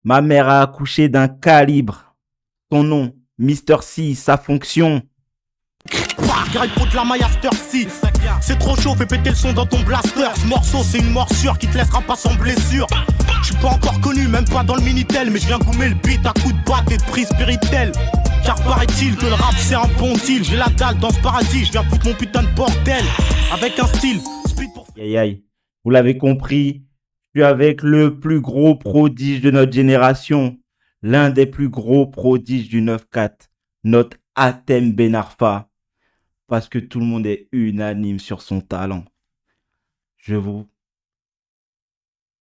Ma mère a accouché d'un calibre. Ton nom, Mister C, sa fonction. Car il faut de la maille after 6. C'est trop chaud, fais péter le son dans ton blaster. Ce morceau, c'est une morsure qui te laissera pas sans blessure. Je suis pas encore connu, même pas dans le Minitel, mais je viens goumer le beat à coups de batte et de prix spirituel. Car paraît-il que le rap c'est un bon deal. J'ai la dalle dans ce paradis, je viens foutre mon putain de bordel. Avec un style, speed pour... Aïe aïe, vous l'avez compris, je suis avec le plus gros prodige de notre génération, l'un des plus gros prodiges du 9-4, notre Hatem Ben Arfa, parce que tout le monde est unanime sur son talent. Je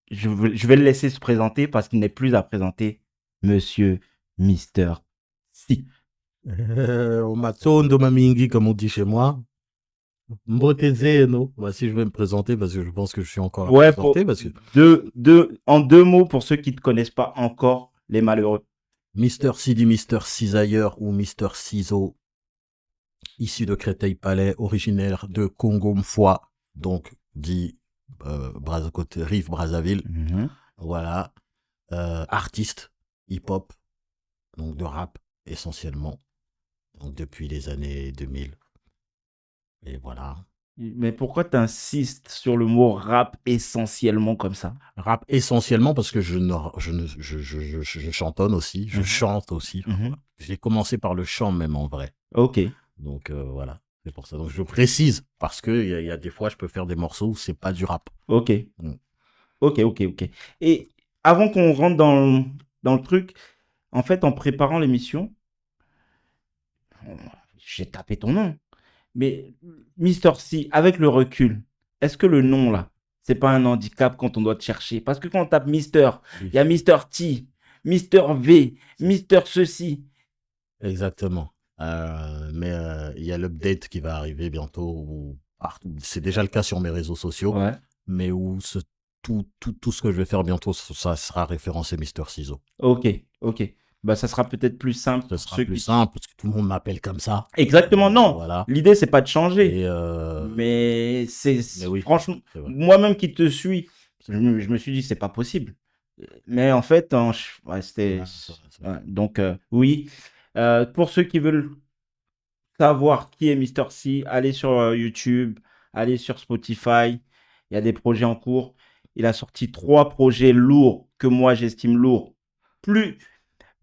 vais le laisser se présenter parce qu'il n'est plus à présenter, Monsieur Mister C. Matondo Mamingi, comme on dit chez moi. Mbotezeno. Voici, je vais me présenter parce que je pense que je suis encore à Ouais, présenter. Parce que en deux mots pour ceux qui ne te connaissent pas encore, les malheureux. Mister C dit Mister Cisailleur ou Mister Ciso, issu de Créteil-Palais, originaire de Congo-Mfoua, donc dit côté Rive Brazzaville. Voilà. Artiste hip-hop, donc de rap essentiellement, donc depuis les années 2000. Et voilà. Mais pourquoi tu insistes sur le mot rap essentiellement comme ça? Rap essentiellement parce que je chantonne aussi, je chante aussi. Voilà. J'ai commencé par le chant même en vrai. Ok. Donc voilà, c'est pour ça. Donc je précise parce que il y a des fois je peux faire des morceaux où c'est pas du rap. Ok. Ok. Et avant qu'on rentre dans le truc, en fait, en préparant l'émission, j'ai tapé ton nom. Mais Mister C, avec le recul, est-ce que le nom là, c'est pas un handicap quand on doit te chercher? Parce que quand on tape Mister, il y a Mister T, Mister V, Mister ceci. Exactement. Mais il y a l'update qui va arriver bientôt. C'est déjà le cas sur mes réseaux sociaux. Ouais. Mais où tout ce que je vais faire bientôt, ça sera référencé Mister Ciso. Ok. Bah, ça sera peut-être plus simple. Ça sera plus simple parce que tout le monde m'appelle comme ça. Exactement, non. Voilà. L'idée, c'est pas de changer. Mais oui, franchement, moi-même qui te suis, je me suis dit, c'est pas possible. Mais en fait, c'était. Donc, oui. Pour ceux qui veulent savoir qui est Mister C, allez sur YouTube, allez sur Spotify. Il y a des projets en cours. Il a sorti 3 projets lourds que moi, j'estime lourds.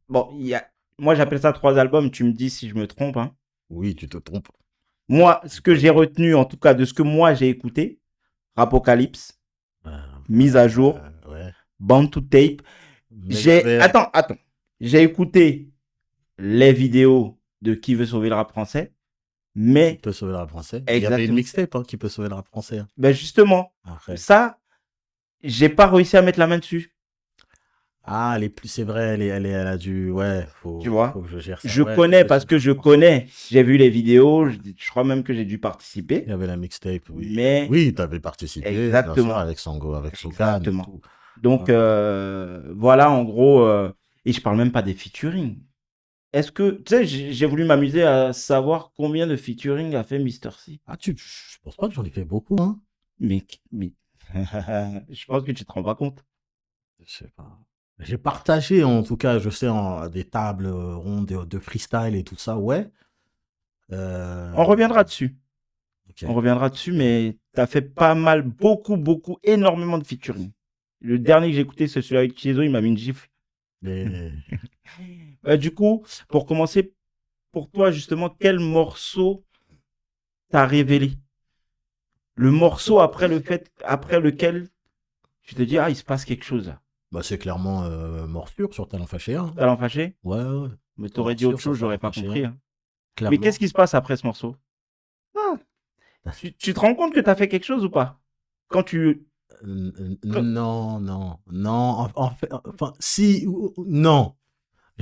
Bon, moi, j'appelle ça 3 albums. Tu me dis si je me trompe. Hein. Oui, tu te trompes. Moi, ce que j'ai retenu, en tout cas, de ce que moi, j'ai écouté, Rapocalypse, Mise à jour, Bound to Tape. Attends. J'ai écouté les vidéos de Qui veut sauver le rap français, mais... Qui peut sauver le rap français. Exactement. Il y avait une mixtape Qui peut sauver le rap français. Hein. Ben justement, ça, j'ai pas réussi à mettre la main dessus. Ah, c'est vrai, elle a dû, tu vois, faut que je gère ça. Je connais parce que je connais, j'ai vu les vidéos, je crois même que j'ai dû participer. Il y avait la mixtape, oui. Mais... Oui, tu avais participé. Exactement. Bien sûr, avec Sango, avec Shokan. Exactement. Donc, voilà, en gros, et je parle même pas des featuring. Est-ce que, tu sais, j'ai voulu m'amuser à savoir combien de featuring a fait Mister C. Ah, je pense pas que j'en ai fait beaucoup, hein. Mais, je pense que tu te rends pas compte. Je sais pas. J'ai partagé, en tout cas, je sais, des tables rondes de freestyle et tout ça, ouais. On reviendra dessus. Okay. On reviendra dessus, mais tu as fait pas mal, beaucoup, énormément de featuring. Le dernier que j'ai écouté, c'est celui avec Chiezo, il m'a mis une gifle. Du coup, pour commencer, pour toi, justement, quel morceau t'a révélé? Le morceau après lequel tu te dis, ah, il se passe quelque chose là. Bah, c'est clairement Morsure sur Talent Fâché. Hein. Talent Fâché? Ouais. Mais t'aurais dit autre chose, j'aurais pas compris. Hein. Mais qu'est-ce qui se passe après ce morceau? Tu te rends compte que t'as fait quelque chose ou pas? Quand tu... Non. Enfin, si, non.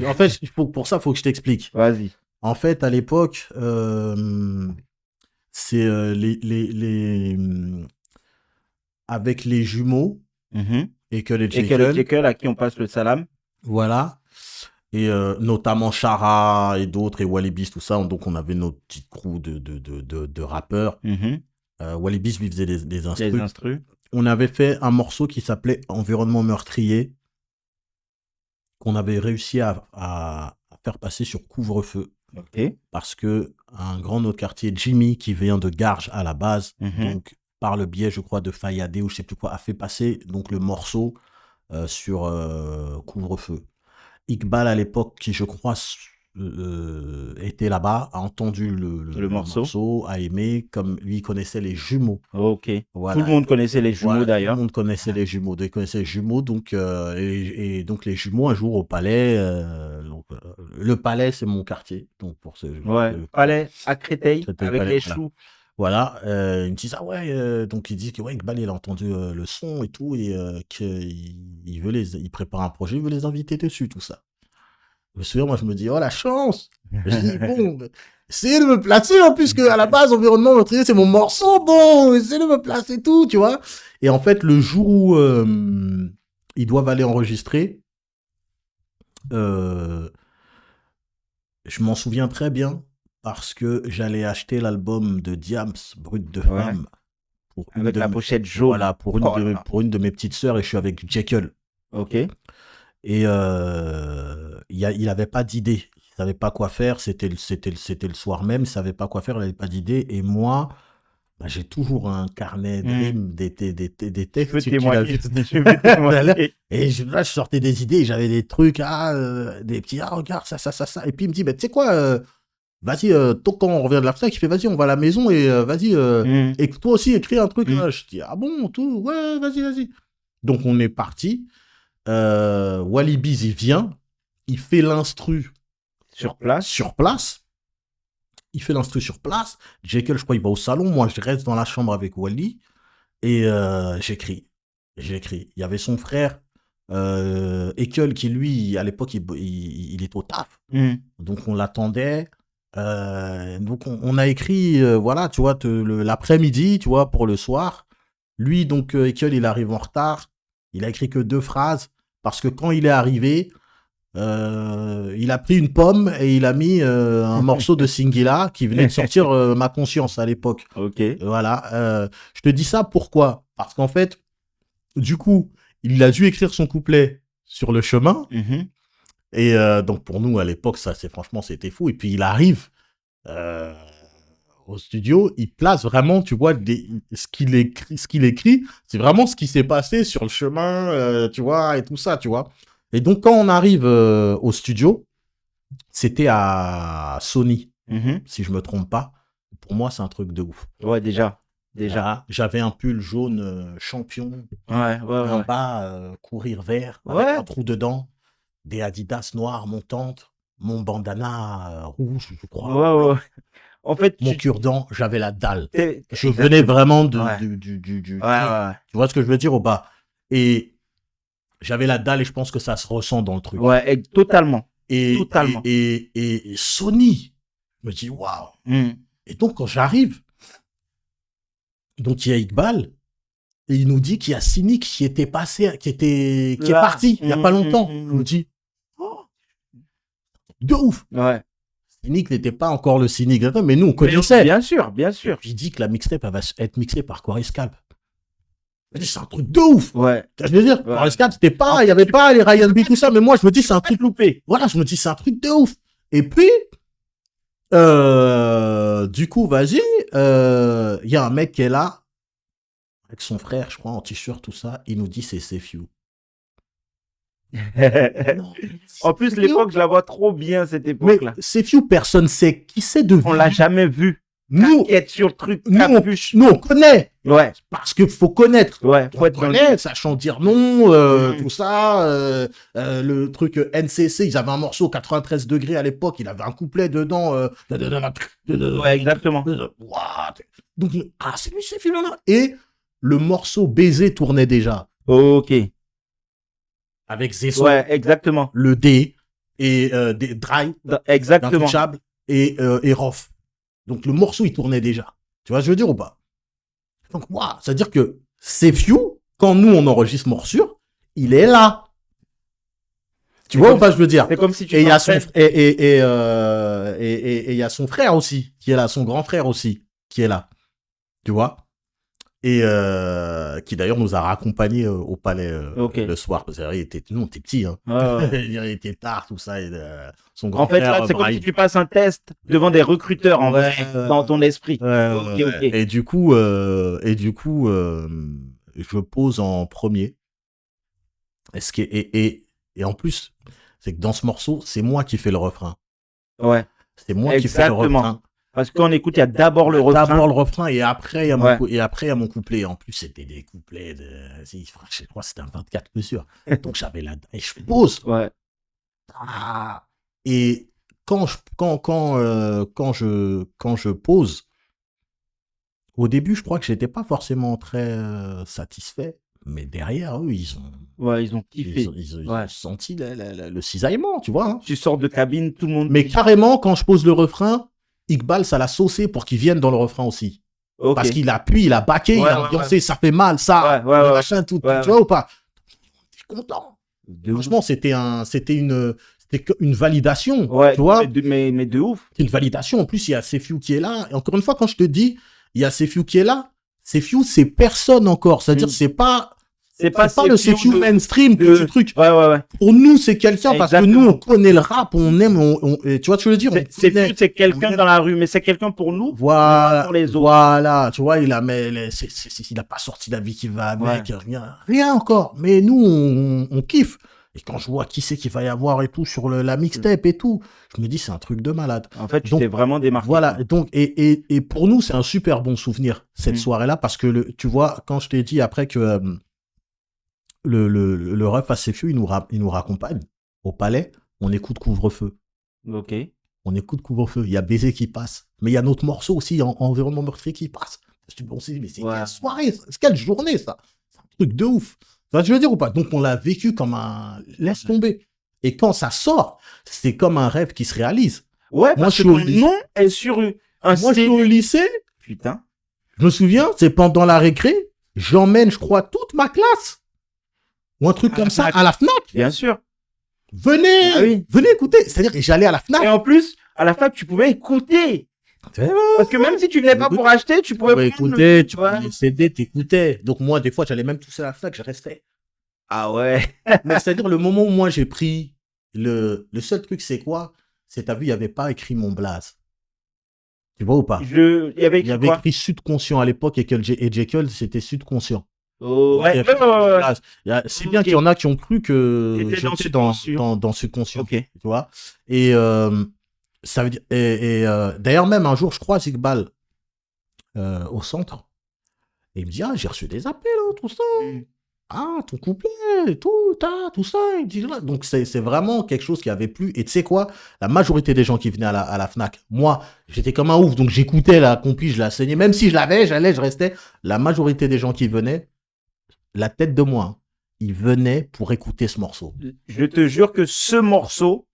En fait, pour ça, il faut que je t'explique. Vas-y. En fait, à l'époque, c'est avec les jumeaux et que les Jekyll à qui on passe le salam. Voilà. Et notamment Chara et d'autres, et Wallibis, tout ça. Donc, on avait notre petite crew de rappeurs. Wallibis lui faisait des instrus. On avait fait un morceau qui s'appelait Environnement meurtrier. qu'on avait réussi à faire passer sur couvre-feu. Ok. Parce que un grand de notre quartier, Jimmy, qui vient de Garges à la base, donc par le biais, je crois, de Fayadé ou je sais plus quoi, a fait passer donc le morceau sur couvre-feu. Iqbal, à l'époque, qui je crois était là-bas, a entendu le morceau, a aimé, comme lui connaissait les jumeaux. Ok. Voilà. Tout le monde connaissait les jumeaux Voilà, d'ailleurs. tout le monde connaissait les jumeaux. Il connaissait les jumeaux, donc, et donc les jumeaux, un jour au Palais. Le Palais, c'est mon quartier. Donc pour ce, Ouais. Palais à Créteil, Créteil, avec Palais, les voilà. choux. Voilà, ils me disent, ah ouais, donc ils disent que ouais, Iqbal, il a entendu le son et tout, et il prépare un projet, il veut les inviter dessus, tout ça. Je me souviens, moi, je me dis, oh la chance! Je dis, bon, essayez de me placer, hein, puisque à la base, Environnement Meurtrier, c'est mon morceau, bon, essayez de me placer tout, tu vois. Et en fait, le jour où ils doivent aller enregistrer, je m'en souviens très bien, parce que j'allais acheter l'album de Diams, Brut de Femme, pour une Avec de la mes- pochette jaune. Voilà, pour une de mes petites sœurs, et je suis avec Jekyll. Ok. Et il avait pas d'idée. Il savait pas quoi faire. C'était le soir même. Il savait pas quoi faire. Il avait pas d'idée. Et moi, bah, j'ai toujours un carnet de rimes, des textes. Je peux tu témoigner. l'as vu. Je peux témoigner. Et là, je sortais des idées. Et j'avais des trucs, des petits, regarde, ça. Et puis il me dit, bah, tu sais quoi, vas-y, quand on revient de la fac, il fait, vas-y, on va à la maison et vas-y, et toi aussi, écris un truc. Là. Je dis, ah bon, tout, ouais, vas-y. Donc on est parti. Wally Biz, il vient, il fait l'instru Sur place. Il fait l'instru sur place. Jekyll, je crois, il va au salon. Moi, je reste dans la chambre avec Wally et j'écris. Il y avait son frère, Ekel, qui lui, à l'époque, il est au taf. Donc on l'attendait. Donc on a écrit, voilà, tu vois, l'après-midi, tu vois, pour le soir. Lui, donc, Ekel, il arrive en retard. Il a écrit que 2 phrases. Parce que quand il est arrivé, il a pris une pomme et il a mis un morceau de Singila qui venait de sortir Ma Conscience à l'époque. Ok. Voilà. Je te dis ça pourquoi? Parce qu'en fait, du coup, il a dû écrire son couplet sur le chemin. Et donc pour nous, à l'époque, franchement, c'était fou. Et puis il arrive au studio, il place vraiment, tu vois, ce qu'il écrit, c'est vraiment ce qui s'est passé sur le chemin, tu vois, et tout ça, tu vois. Et donc, quand on arrive au studio, c'était à Sony, si je me trompe pas. Pour moi, c'est un truc de ouf. Ouais, déjà. Voilà, j'avais un pull jaune champion, Ouais. un bas courir vert, avec un trou dedans, des Adidas noirs montantes, mon bandana rouge, je crois. Ouais. En fait, mon cure-dent, j'avais la dalle. Je Exactement. venais vraiment du... Ouais. Tu vois ce que je veux dire ou pas? Et j'avais la dalle et je pense que ça se ressent dans le truc. Ouais, totalement. Et Sony me dit waouh. Et donc quand j'arrive, donc il y a Iqbal et il nous dit qu'il y a Cynic qui était passé, qui est parti il y a pas longtemps. Je me dis oh, de ouf. Ouais. Cynic n'était pas encore le Cynic, mais nous on connaissait. Bien sûr. Et puis il dit que la mixtape elle va être mixée par Quarescalp. C'est un truc de ouf. Ouais. Je veux dire, Quarescalp, c'était pas, il y avait pas les Ryan B, tout ça, mais moi je me dis c'est un truc loupé. Voilà, je me dis c'est un truc de ouf. Et puis, du coup, vas-y, il y a un mec qui est là, avec son frère, je crois, en t-shirt, tout ça, il nous dit c'est Few. En plus, l'époque, je la vois trop bien, cette époque-là. Mais Few, personne sait qui c'est devenu. On l'a jamais vu. Nous, sur le truc. Nous, on connaît. Ouais. Parce qu'il faut connaître. Ouais. Faut être connaître, sachant dire non, tout ça. Le truc NCC, ils avaient un morceau 93 degrés à l'époque. Il avait un couplet dedans. Ouais, exactement. Donc, c'est lui, c'est Few-là. Et le morceau Baiser tournait déjà. Ok. Avec Zesso. Ouais, exactement. Le D. Et Dry. Exactement. D'Intouchable. Et Rof. Donc, le morceau, il tournait déjà. Tu vois ce que je veux dire ou pas? Donc, waouh, c'est-à-dire que c'est Few, quand nous, on enregistre Morsure, il est là. Tu vois ou pas, je veux dire? C'est comme si tu... Et il y a son, et il y a son frère aussi, qui est là, son grand frère aussi, qui est là. Tu vois? Et qui d'ailleurs nous a raccompagnés au palais Ok. le soir. Parce nous, on était petits. Hein. Ouais. Il était tard, tout ça. Et, son grand En fait, frère, là, c'est comme Brahim. si tu passes un test devant des recruteurs en vrai, dans ton esprit. Ok. Et du coup, je pose en premier. Et en plus, c'est que dans ce morceau, c'est moi qui fais le refrain. Ouais. C'est moi qui fais le Exactement. refrain. Parce qu'on écoute, il y a d'abord le refrain. D'abord le refrain et après il y a Ouais. mon couplet. En plus, c'était des couplets de, je crois que c'était un 24 plus sûr. Donc j'avais et je pose. Ouais. Ah. Et quand je pose, au début, je crois que j'étais pas forcément très satisfait, mais derrière eux, ils ont kiffé. Ils ont senti le cisaillement, tu vois. Hein. Tu sors de cabine, tout le monde. Mais carrément, quand je pose le refrain, Iqbal, ça l'a saucé pour qu'il vienne dans le refrain aussi. Okay. Parce qu'il appuie, il a baqué, il a ambiancé, ça fait mal, ça, machin, tout, tu vois ou pas? T'es content. Franchement, c'était une validation, tu vois. Mais de ouf. C'est une validation. En plus, il y a Sefiu qui est là. Et encore une fois, quand je te dis, il y a Sefiu qui est là, Sefiu, c'est personne encore. C'est-à-dire, c'est pas le Sefiu mainstream que tu truc. Ouais. Pour nous, c'est quelqu'un parce que nous, on connaît le rap, on aime, tu vois, tu veux dire, c'est quelqu'un dans la rue, mais c'est quelqu'un pour nous. Voilà. Pour les autres. Voilà. Tu vois, il a pas sorti la vie qui va avec, rien encore. Mais nous, on kiffe. Et quand je vois qui c'est qu'il va y avoir et tout sur la mixtape et tout, je me dis, c'est un truc de malade. En fait, tu t'es vraiment démarqué. Voilà. Donc, et pour nous, c'est un super bon souvenir, cette soirée-là, parce que tu vois, quand je t'ai dit après que, le ref à Sefiu, il nous raccompagne au palais, on écoute Couvre-feu. Ok. On écoute Couvre-feu, il y a Baiser qui passe, mais il y a notre morceau aussi, Environnement meurtrier qui passe. On s'est dit, mais c'est quelle soirée, c'est quelle journée ça? C'est un truc de ouf. Tu vois, je veux dire ou pas? Donc on l'a vécu comme un laisse tomber. Et quand ça sort, c'est comme un rêve qui se réalise. Ouais, moi je suis au lycée. Nom est sur un Moi je suis au lycée. Putain. Je me souviens, c'est pendant la récré, j'emmène, je crois, toute ma classe. Ou un truc comme ça, à la FNAC. Bien sûr. Venez écouter. C'est-à-dire que j'allais à la FNAC. Et en plus, à la FNAC, tu pouvais écouter. Parce que même si tu venais pas pour acheter, tu pouvais écouter, tu pouvais CD, t'écoutais. Donc moi, des fois, j'allais même tousser à la FNAC, je restais. Ah ouais. Mais c'est-à-dire, le moment où moi, j'ai pris le seul truc, c'est quoi? C'est, t'as vu, il n'y avait pas écrit mon blaze. Tu vois ou pas? Il y avait écrit Subconscient à l'époque et Jekyll, c'était Subconscient. Oh, ouais. C'est bien qu'il y en a qui ont cru que j'étais dans Subconscient. Okay. Tu vois. Et ça veut dire. D'ailleurs, même un jour, je croise Iqbal au centre. Et il me dit, ah, j'ai reçu des appels, hein, tout ça. Ah, ton couplet, tout ça. Il dit, là. Donc, c'est vraiment quelque chose qui avait plu. Et tu sais quoi? La majorité des gens qui venaient à la FNAC, moi, j'étais comme un ouf. Donc, j'écoutais la compil, je la saignais. Même si je l'avais, je restais. La majorité des gens qui venaient, la tête de moi, ils venaient pour écouter ce morceau. Je te jure que ce morceau,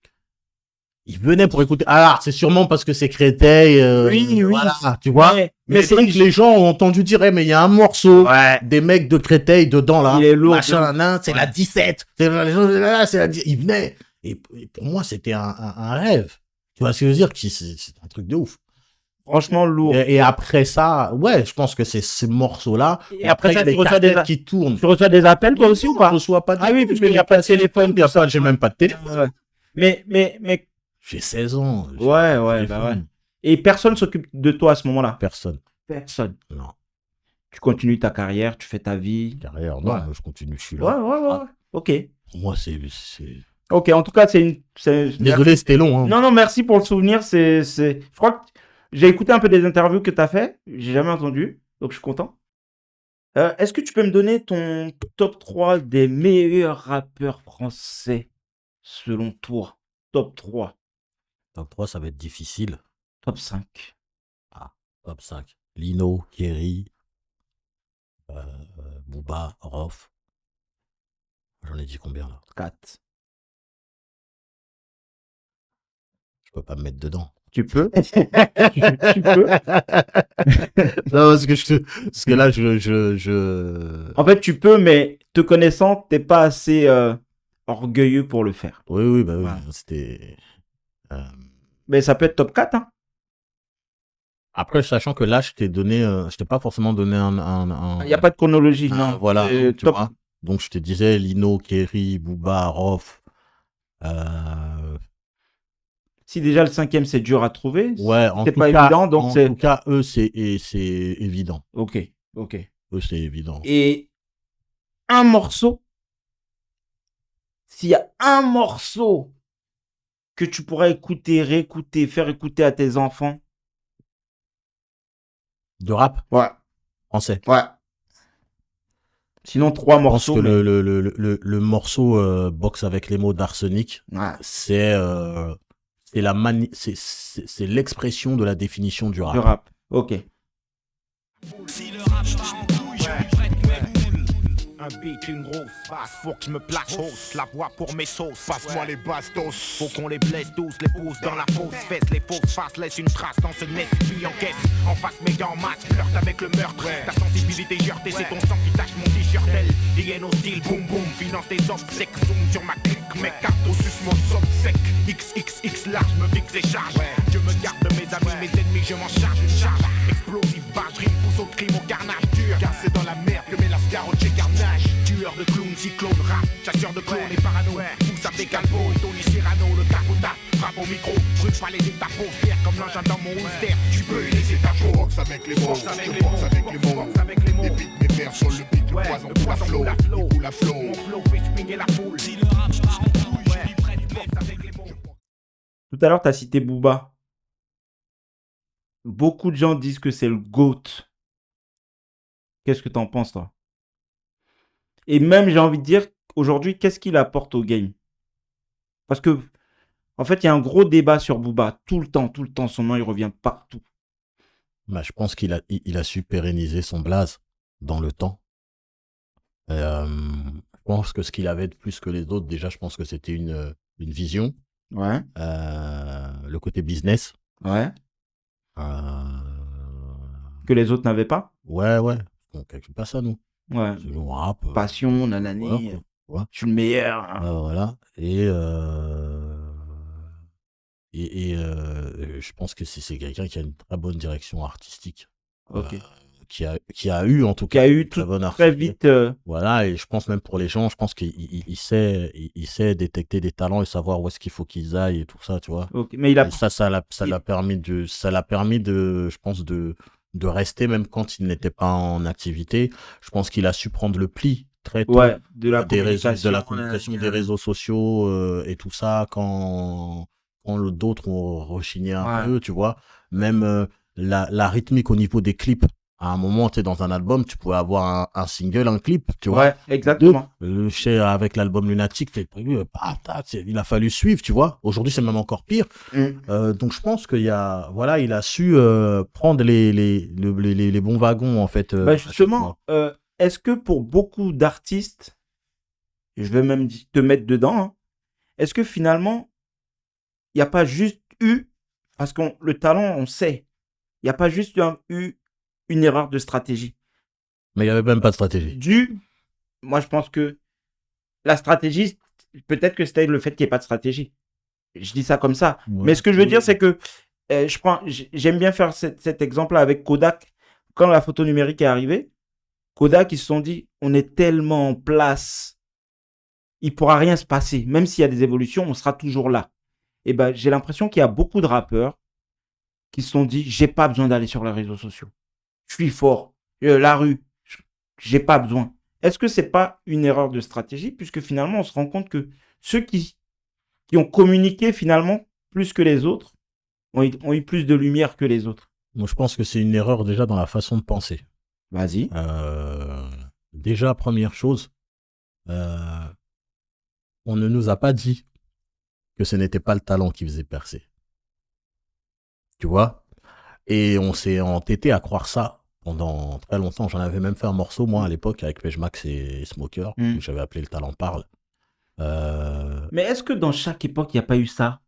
ils venaient pour écouter. Ah, c'est sûrement parce que c'est Créteil. Oui. Voilà, tu vois. Mais c'est vrai que les gens ont entendu dire, mais il y a un morceau des mecs de Créteil dedans, là. Il est lourd. Machin, c'est la 17. Ils venaient. Et pour moi, c'était un rêve. Tu vois ce que je veux dire? C'est un truc de ouf. Franchement lourd. Et après ça, ouais, je pense que c'est ces morceaux-là. Et après ça, tu reçois des appels qui tournent. Tu reçois des appels toi aussi ou pas? Je reçois pas. Ah oui, parce qu'il n'y a pas de téléphone. J'ai même pas de téléphone. Mais j'ai 16 ans. Ouais. Et personne s'occupe de toi à ce moment-là? Personne. Non. Tu continues ta carrière, tu fais ta vie. Carrière, non, je continue, je suis là. Ouais. Ok. Pour moi, c'est. Ok, en tout cas, Désolé, c'était long. Hein. Non, merci pour le souvenir. Je crois que j'ai écouté un peu des interviews que tu as fait. J'ai jamais entendu, donc je suis content. Est-ce que tu peux me donner ton top 3 des meilleurs rappeurs français selon toi? Top 3. Top 3, ça va être difficile. Top 5. Ah, top 5. Lino, Kerry, Booba, Rof. J'en ai dit combien là? 4. Je peux pas me mettre dedans. Tu peux. Tu peux. Non, parce que là, je... En fait, tu peux, mais te connaissant, t'es pas assez orgueilleux pour le faire. Oui, bah oui, c'était... Mais ça peut être top 4, hein. Après, sachant que là, je t'ai pas forcément donné Il n'y a pas de chronologie, non. Voilà, tu top. vois. Donc, je te disais Lino, Kerry, Booba, Rof. euh, Si déjà le 5e, c'est dur à trouver, Ouais, en c'est tout pas cas, évident, donc en c'est... tout cas, eux, c'est évident. Ok, ok. Eux, c'est évident. Et un morceau, s'il y a un morceau que tu pourrais écouter, réécouter, faire écouter à tes enfants. De rap Ouais, français. ouais. Sinon, 3 Je pense morceaux. que Mais... le morceau Boxe avec les mots d'Arsenic, Ouais, c'est c'est l'expression de la définition du du rap. rap. Ok. Si le rap part en couille, je suis prêt de mettre moule. Un beat, une grosse basse, faut que je me place hausse. La voix pour mes sauces, passe-moi les bastos. Faut qu'on les blesse tous, les pousse dans la fausse fesse. Les fausses faces laissent une trace dans ce nest, puis encaisse. En face, mes gants masques, flirte avec le meurtre. Ta sensibilité heurtée, c'est ton sang qui tache mon t-shirt. Hyène au style, boum boum, finance des obsèques. Zoom sur ma clique, mes cartes au sus, mon somme sec. XXX large, me fixe et charge. Je me garde de mes amis, mes ennemis, je m'en charge. Une charge explosive, barge, rime, pousse au crime, au carnage dur. Car c'est dans la merde que met la scarotte chez carnage. Tueur de clowns, cyclone, rap, chasseur de clones et parano. Pousse avec Calvo et Tony Cyrano, le capota. Frappe au micro, brûle pas les étapes, fier comme l'engin dans mon holster. Tu peux les étapes, boxe avec les mots, boxe avec les mots, boxe avec les mots. Débite mes vers sur le beat, le poison coule à flot, il coule à flot. Mon flow fait swinguer la foule. Si le rap part en couille, je suis prêt, boxe avec les mots. Tout à l'heure, tu as cité Booba. Beaucoup de gens disent que c'est le GOAT. Qu'est-ce que t'en penses, toi? Et même, j'ai envie de dire, aujourd'hui, qu'est-ce qu'il apporte au game? Parce que, en fait, il y a un gros débat sur Booba. Tout le temps, son nom, il revient partout. Bah, je pense il a su pérenniser son blaze dans le temps. Je pense que ce qu'il avait de plus que les autres, déjà, je pense que c'était une vision. Ouais. Le côté business. Ouais. Euh, Que les autres n'avaient pas. Ouais. On calcule pas ça, nous. Ouais. C'est nous, on rappe. Passion, nanani. Voilà. Je suis le meilleur. Hein. Voilà. Et je pense que c'est quelqu'un qui a une très bonne direction artistique. Ok. Qui a eu en tout cas Qui a eu très bonne très artistique. vite. Voilà, et je pense même pour les gens, je pense qu'il sait détecter des talents et savoir où est-ce qu'il faut qu'ils aillent et tout ça, tu vois. Okay. Mais il a... Et ça l'a permis de, je pense, de rester même quand il n'était pas en activité. Je pense qu'il a su prendre le pli très tôt de la communication, des réseaux sociaux et tout ça quand d'autres ont rechigné un peu, tu vois. Même la rythmique au niveau des clips. À un moment, tu es dans un album, tu pouvais avoir un single, un clip, tu vois. Ouais, exactement. Avec l'album Lunatic, il a fallu suivre, tu vois. Aujourd'hui, c'est même encore pire. Donc, je pense qu'il il a su prendre les bons wagons, en fait. Justement, est-ce que pour beaucoup d'artistes, je vais même te mettre dedans, hein, est-ce que finalement, il n'y a pas juste eu, parce que le talent, on sait, il n'y a pas juste eu une erreur de stratégie. Mais il n'y avait même pas de stratégie. Moi, je pense que la stratégie, peut-être que c'était le fait qu'il n'y ait pas de stratégie. Je dis ça comme ça. Ouais. Mais ce que je veux dire, c'est que j'aime bien faire cet exemple-là avec Kodak. Quand la photo numérique est arrivée, Kodak, ils se sont dit, on est tellement en place, il ne pourra rien se passer. Même s'il y a des évolutions, on sera toujours là. Et ben, j'ai l'impression qu'il y a beaucoup de rappeurs qui se sont dit, j'ai pas besoin d'aller sur les réseaux sociaux. Je suis fort. La rue, j'ai pas besoin. Est-ce que c'est pas une erreur de stratégie, puisque finalement, on se rend compte que ceux qui ont communiqué finalement plus que les autres ont eu plus de lumière que les autres? Moi, je pense que c'est une erreur déjà dans la façon de penser. Vas-y. Déjà, première chose, on ne nous a pas dit que ce n'était pas le talent qui faisait percer. Tu vois? Et on s'est entêté à croire ça pendant très longtemps. J'en avais même fait un morceau, moi, à l'époque, avec Page Max et Smoker, que j'avais appelé Le Talent Parle. Mais est-ce que dans chaque époque, il n'y a pas eu ça?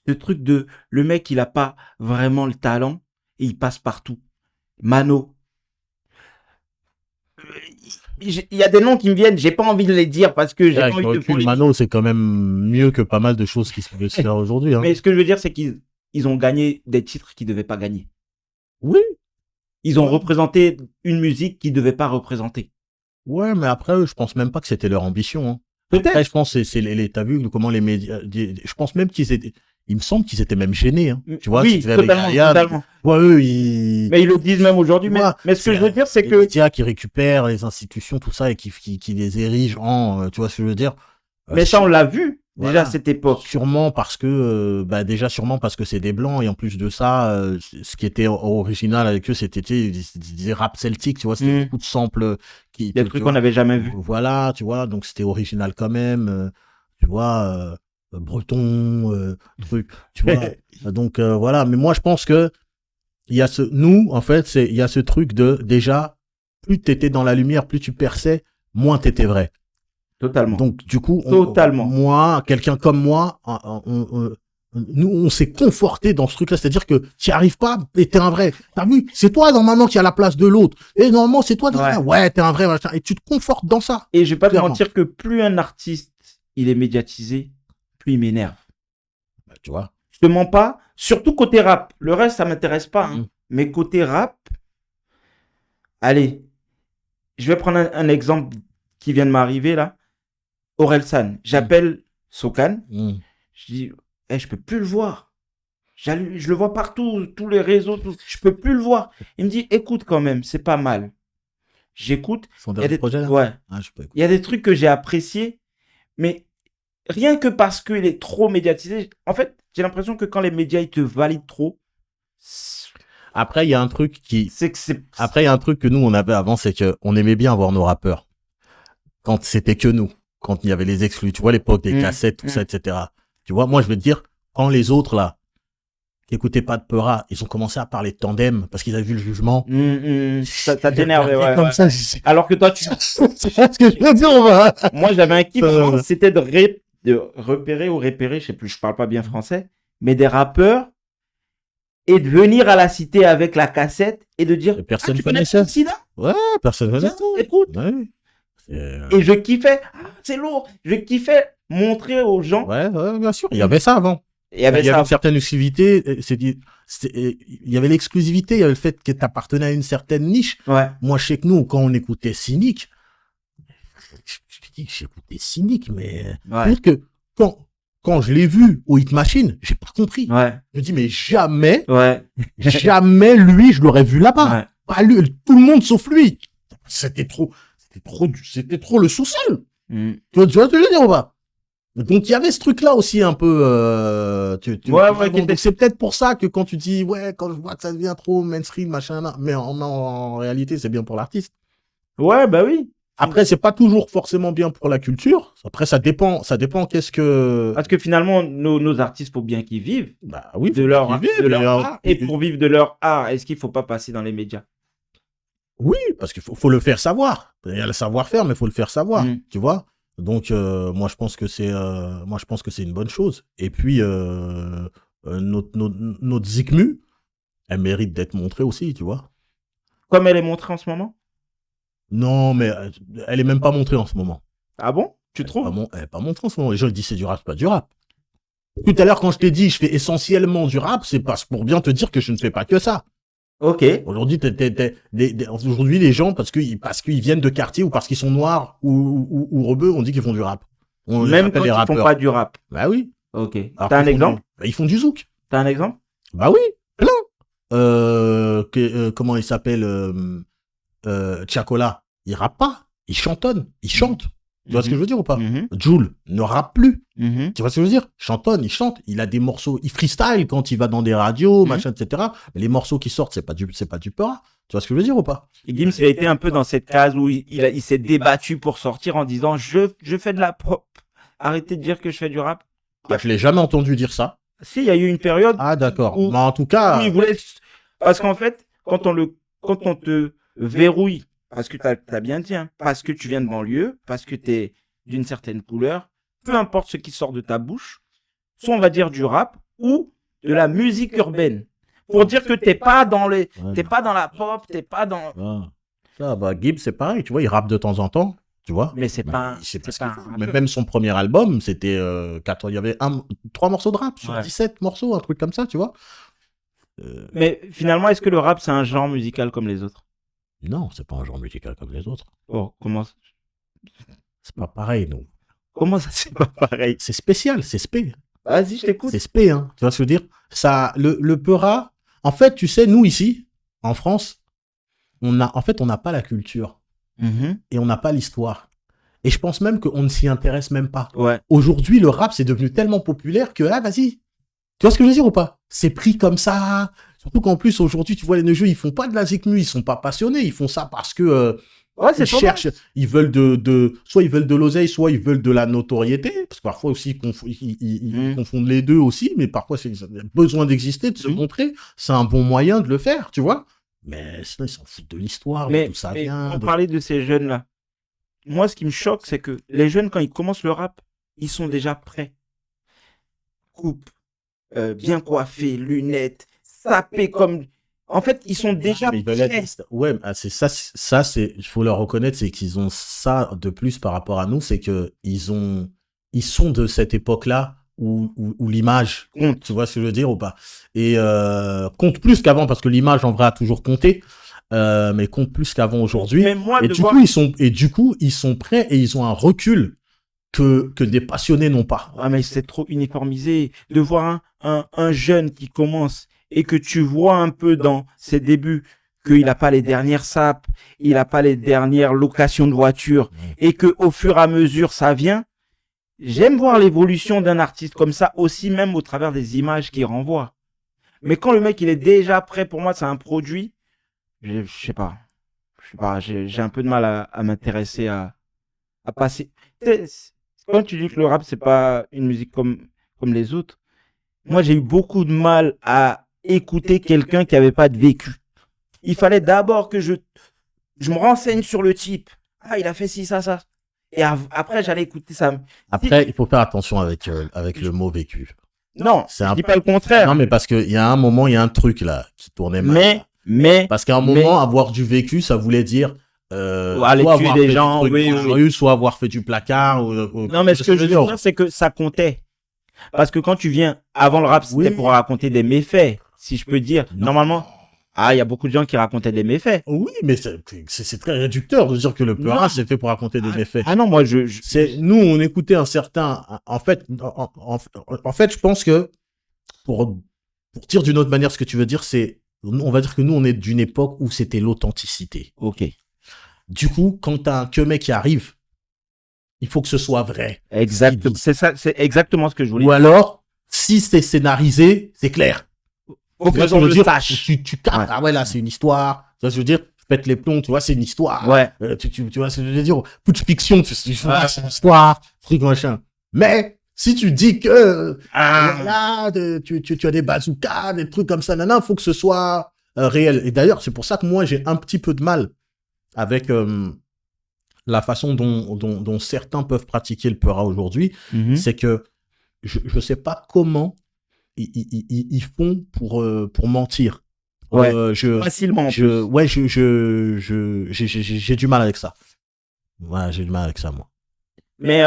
Ce truc de le mec, il n'a pas vraiment le talent et il passe partout. Mano. Il y a des noms qui me viennent, j'ai pas envie de les dire parce que j'ai pas envie de... Mano, c'est quand même mieux que pas mal de choses qui se peuvent se faire aujourd'hui. Hein. Mais ce que je veux dire, c'est qu'ils ont gagné des titres qu'ils ne devaient pas gagner. Oui. Ils ont représenté une musique qu'ils devaient pas représenter. Ouais, mais après, eux, je pense même pas que c'était leur ambition. Hein. Peut-être. Après, je pense que t'as vu comment les médias, je pense même il me semble qu'ils étaient même gênés. Hein. Tu vois, oui, totalement. Ouais, eux, ils... Mais ils le disent même aujourd'hui. Mais ce que je veux dire, c'est que... Les médias qui récupèrent les institutions, tout ça, et qui les érigent en... tu vois ce que je veux dire? Mais ça, on l'a vu déjà voilà. à cette époque. Sûrement parce que c'est des blancs, et en plus de ça, ce qui était original avec eux, c'était des rap celtiques, tu vois, c'était beaucoup de samples des trucs qu'on n'avait jamais vus. Voilà, tu vois, donc c'était original quand même, tu vois, breton, truc, tu vois. Donc voilà, mais moi je pense que il y a il y a ce truc de déjà, plus t'étais dans la lumière, plus tu perçais, moins t'étais vrai. Totalement. Donc, du coup, quelqu'un comme moi, nous, on s'est conforté dans ce truc-là. C'est-à-dire que tu n'y arrives pas et t'es un vrai. T'as vu? C'est toi, normalement, qui a la place de l'autre. Et normalement, c'est toi, t'es un vrai, machin. Et tu te confortes dans ça. Et je vais pas te mentir que plus un artiste, il est médiatisé, plus il m'énerve. Bah, tu vois. Je te mens pas. Surtout côté rap. Le reste, ça m'intéresse pas. Hein. Mais côté rap, allez, je vais prendre un exemple qui vient de m'arriver, là. Orelsan, j'appelle Sokan, je dis, je peux plus le voir. Je le vois partout, tous les réseaux, je peux plus le voir. Il me dit, écoute quand même, c'est pas mal. J'écoute. Son dernier projet, là? Ouais. Il y a des trucs que j'ai appréciés, mais rien que parce qu'il est trop médiatisé. En fait, j'ai l'impression que quand les médias, ils te valident trop. Après, il y a un truc Après, il y a un truc que nous, on avait avant, c'est qu'on aimait bien voir nos rappeurs. Quand c'était que nous. Quand il y avait les exclus, tu vois, l'époque des cassettes, tout ça, etc. Tu vois, moi, je veux te dire, quand les autres, là, qui écoutaient pas de Peura, ils ont commencé à parler de tandem parce qu'ils avaient vu le jugement. Ça t'énervait, ouais. Comme ça, alors que toi, tu... c'est ce que je veux dire, moi, j'avais un kiff, c'était de repérer ou repérer, je sais plus, je parle pas bien français, mais des rappeurs et de venir à la cité avec la cassette et de dire, personne tu connais Sida? Ouais, personne connaissait. Écoute. Ouais. Et je kiffais, c'est lourd, je kiffais montrer aux gens. Ouais, bien sûr. Il y avait ça avant. Il y avait une certaine exclusivité. Il y avait l'exclusivité, il y avait le fait que tu appartenais à une certaine niche. Ouais. Moi, je sais que nous, quand on écoutait Cynic, j'écoutais Cynic, mais c'est-à-dire que quand je l'ai vu au Hit Machine, j'ai pas compris. Ouais. Je me dis, mais jamais, jamais lui, je l'aurais vu là-bas. Ouais. Pas lui, tout le monde sauf lui. C'était trop le sous-sol. Tu vois ce que je veux dire ou pas? Donc, il y avait ce truc-là aussi un peu, donc c'est peut-être pour ça que quand tu dis, quand je vois que ça devient trop mainstream, machin, là, mais en réalité, c'est bien pour l'artiste. Ouais, bah oui. Après, c'est pas toujours forcément bien pour la culture. Après, ça dépend qu'est-ce que... Parce que finalement, nos artistes, faut bien qu'ils vivent. Bah oui. De leur art. Et pour vivre de leur art, est-ce qu'il faut pas passer dans les médias? Oui, parce qu'il faut le faire savoir. Il y a le savoir-faire, mais il faut le faire savoir, tu vois. Donc, moi, je pense que c'est une bonne chose. Et puis, notre Zikmu, elle mérite d'être montrée aussi, tu vois. Comme elle est montrée en ce moment? Non, mais elle est même pas montrée en ce moment. Ah bon? Tu trouves? Elle est pas montrée en ce moment. Les gens disent c'est du rap, c'est pas du rap. Tout à l'heure, quand je t'ai dit je fais essentiellement du rap, c'est pour bien te dire que je ne fais pas que ça. Ok. Aujourd'hui, aujourd'hui, les gens, parce qu'ils viennent de quartier ou parce qu'ils sont noirs ou rebeux, on dit qu'ils font du rap. Même quand ils font pas du rap. Bah oui. Ok. T'as un exemple? Ils font du zouk. T'as un exemple? Bah oui, plein. Comment il s'appelle Tchakola, il rappe pas, il chantonne, il chante. Tu vois ce que je veux dire ou pas? Jul ne rappe plus. Tu vois ce que je veux dire? Chantonne, il chante, il a des morceaux, il freestyle quand il va dans des radios, machin, etc. Mais les morceaux qui sortent, c'est pas du Peura. Tu vois ce que je veux dire ou pas? Et Gims, il a été un peu dans cette case où il s'est débattu pour sortir en disant je fais de la pop. Arrêtez de dire que je fais du rap. Ah, je l'ai jamais entendu dire ça. Si, il y a eu une période. Ah, d'accord. Mais en tout cas. Il voulait... Parce qu'en fait, quand on te verrouille, parce que t'as bien dit, hein, parce que tu viens de banlieue, parce que t'es d'une certaine couleur, peu importe ce qui sort de ta bouche, soit on va dire du rap ou de la musique urbaine. Pour dire que t'es pas dans t'es pas dans la pop, t'es pas dans... Ça, bah, Gibbs, c'est pareil, tu vois, il rappe de temps en temps, tu vois. Mais c'est pas mais même son premier album, c'était, il y avait 3 morceaux de rap sur 17 morceaux, un truc comme ça, tu vois. Mais finalement, est-ce que le rap, c'est un genre musical comme les autres? Non, c'est pas un genre musical comme les autres. Oh, C'est pas pareil, non. comment ça, c'est pas pareil? C'est spécial, c'est spé. Vas-y, je t'écoute. C'est spé, hein. Tu vois ce que je veux dire? Ça, le peura, en fait, tu sais, nous ici, en France, on n'a pas la culture Mhm. et on n'a pas l'histoire. Et je pense même qu'on ne s'y intéresse même pas. Ouais. Aujourd'hui, le rap, c'est devenu tellement populaire que là, vas-y. Tu vois ce que je veux dire ou pas? C'est pris comme ça. Surtout qu'en plus, aujourd'hui, tu vois, les jeux, ils font pas de la zik nu, ils sont pas passionnés. Ils font ça parce que Ouais, c'est ils cherchent, ils veulent soit ils veulent de l'oseille, soit ils veulent de la notoriété. Parce que parfois aussi, ils confondent les deux aussi. Mais parfois, c'est besoin d'exister, de se montrer. C'est un bon moyen de le faire, tu vois. Mais sinon, ils s'en foutent de l'histoire, de tout ça vient. On parlait de ces jeunes-là. Moi, ce qui me choque, c'est que les jeunes, quand ils commencent le rap, ils sont déjà prêts. Coupe, bien coiffés, lunettes, sapés comme... En fait, ils sont déjà Mais ils veulent prêts. être... Ouais, c'est ça, c'est, il faut leur reconnaître, c'est qu'ils ont ça de plus par rapport à nous, c'est que ils sont de cette époque-là où l'image compte, tu vois ce que je veux dire ou pas? Et compte plus qu'avant, parce que l'image en vrai a toujours compté, mais compte plus qu'avant aujourd'hui. Mais moi, Et de du voir... coup, ils sont prêts et ils ont un recul que des passionnés n'ont pas. Ah, mais c'est trop uniformisé. De voir un jeune qui commence et que tu vois un peu dans ses débuts qu'il n'a pas les dernières sapes, il n'a pas les dernières locations de voitures et que au fur et à mesure ça vient. J'aime voir l'évolution d'un artiste comme ça aussi, même au travers des images qu'il renvoie. Mais quand le mec il est déjà prêt, pour moi c'est un produit. Je sais pas. J'ai un peu de mal à m'intéresser à passer. Quand tu dis que le rap c'est pas une musique comme les autres, moi j'ai eu beaucoup de mal à écouter quelqu'un qui avait pas de vécu. Il fallait d'abord que je me renseigne sur le type. Ah, il a fait ci, ça. Et après j'allais écouter ça. Après, il faut faire attention avec le mot vécu. Non, je dis pas le contraire. Non, mais parce qu'il y a un moment, il y a un truc là qui tournait mal. Mais parce qu'à un moment, avoir du vécu, ça voulait dire aller soit tuer avoir des fait gens, des trucs dans la rue, soit avoir fait du placard. Non, mais ce que je veux dire, c'est que ça comptait. Parce que quand tu viens avant le rap, c'était pour raconter des méfaits, si je peux dire. Non. Normalement, il y a beaucoup de gens qui racontaient des méfaits. Oui, mais c'est très réducteur de dire que le peura, c'est fait pour raconter des méfaits. Ah non, moi, nous, on écoutait un certain... En fait, je pense que, pour dire d'une autre manière ce que tu veux dire, c'est... On va dire que nous, on est d'une époque où c'était l'authenticité. Ok. Du coup, quand t'as un mec qui arrive, il faut que ce soit vrai. Exactement. C'est ça, c'est exactement ce que je voulais dire. Ou alors, si c'est scénarisé, c'est clair. Ok, tu vois, je veux dire, tu captes. Ouais. Ah ouais, là, c'est une histoire. Tu vois, je veux dire, pète les plombs, tu vois, c'est une histoire. Ouais. Tu vois ce que je veux dire? Peu de fiction, c'est une histoire, truc machin. Mais, si tu dis que, là, tu as des bazookas, des trucs comme ça, faut que ce soit réel. Et d'ailleurs, c'est pour ça que moi, j'ai un petit peu de mal avec la façon dont certains peuvent pratiquer le peura aujourd'hui. C'est que je sais pas comment ils font pour mentir. Ouais. Facilement. Ouais, j'ai du mal avec ça. Ouais, j'ai du mal avec ça, moi. Mais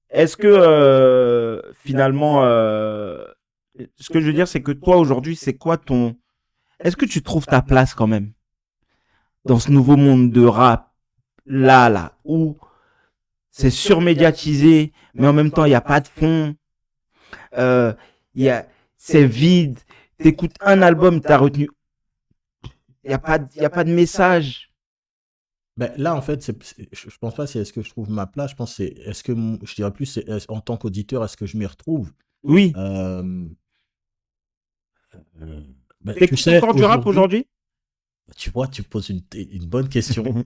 est-ce que finalement, ce que je veux dire, c'est que toi aujourd'hui, c'est quoi ton... Est-ce que tu trouves ta place quand même dans ce nouveau monde de rap là, où c'est surmédiatisé, mais en même temps, il n'y a pas de fond. C'est vide. T'écoutes un album, t'as retenu. Il n'y a pas de message. Ben, là, en fait, je pense pas c'est est-ce que je trouve ma place. Je pense c'est est-ce que je dirais plus c'est en tant qu'auditeur, est-ce que je m'y retrouve? Oui. Ben, t'écoutes encore du rap aujourd'hui? Tu vois, tu poses une bonne question.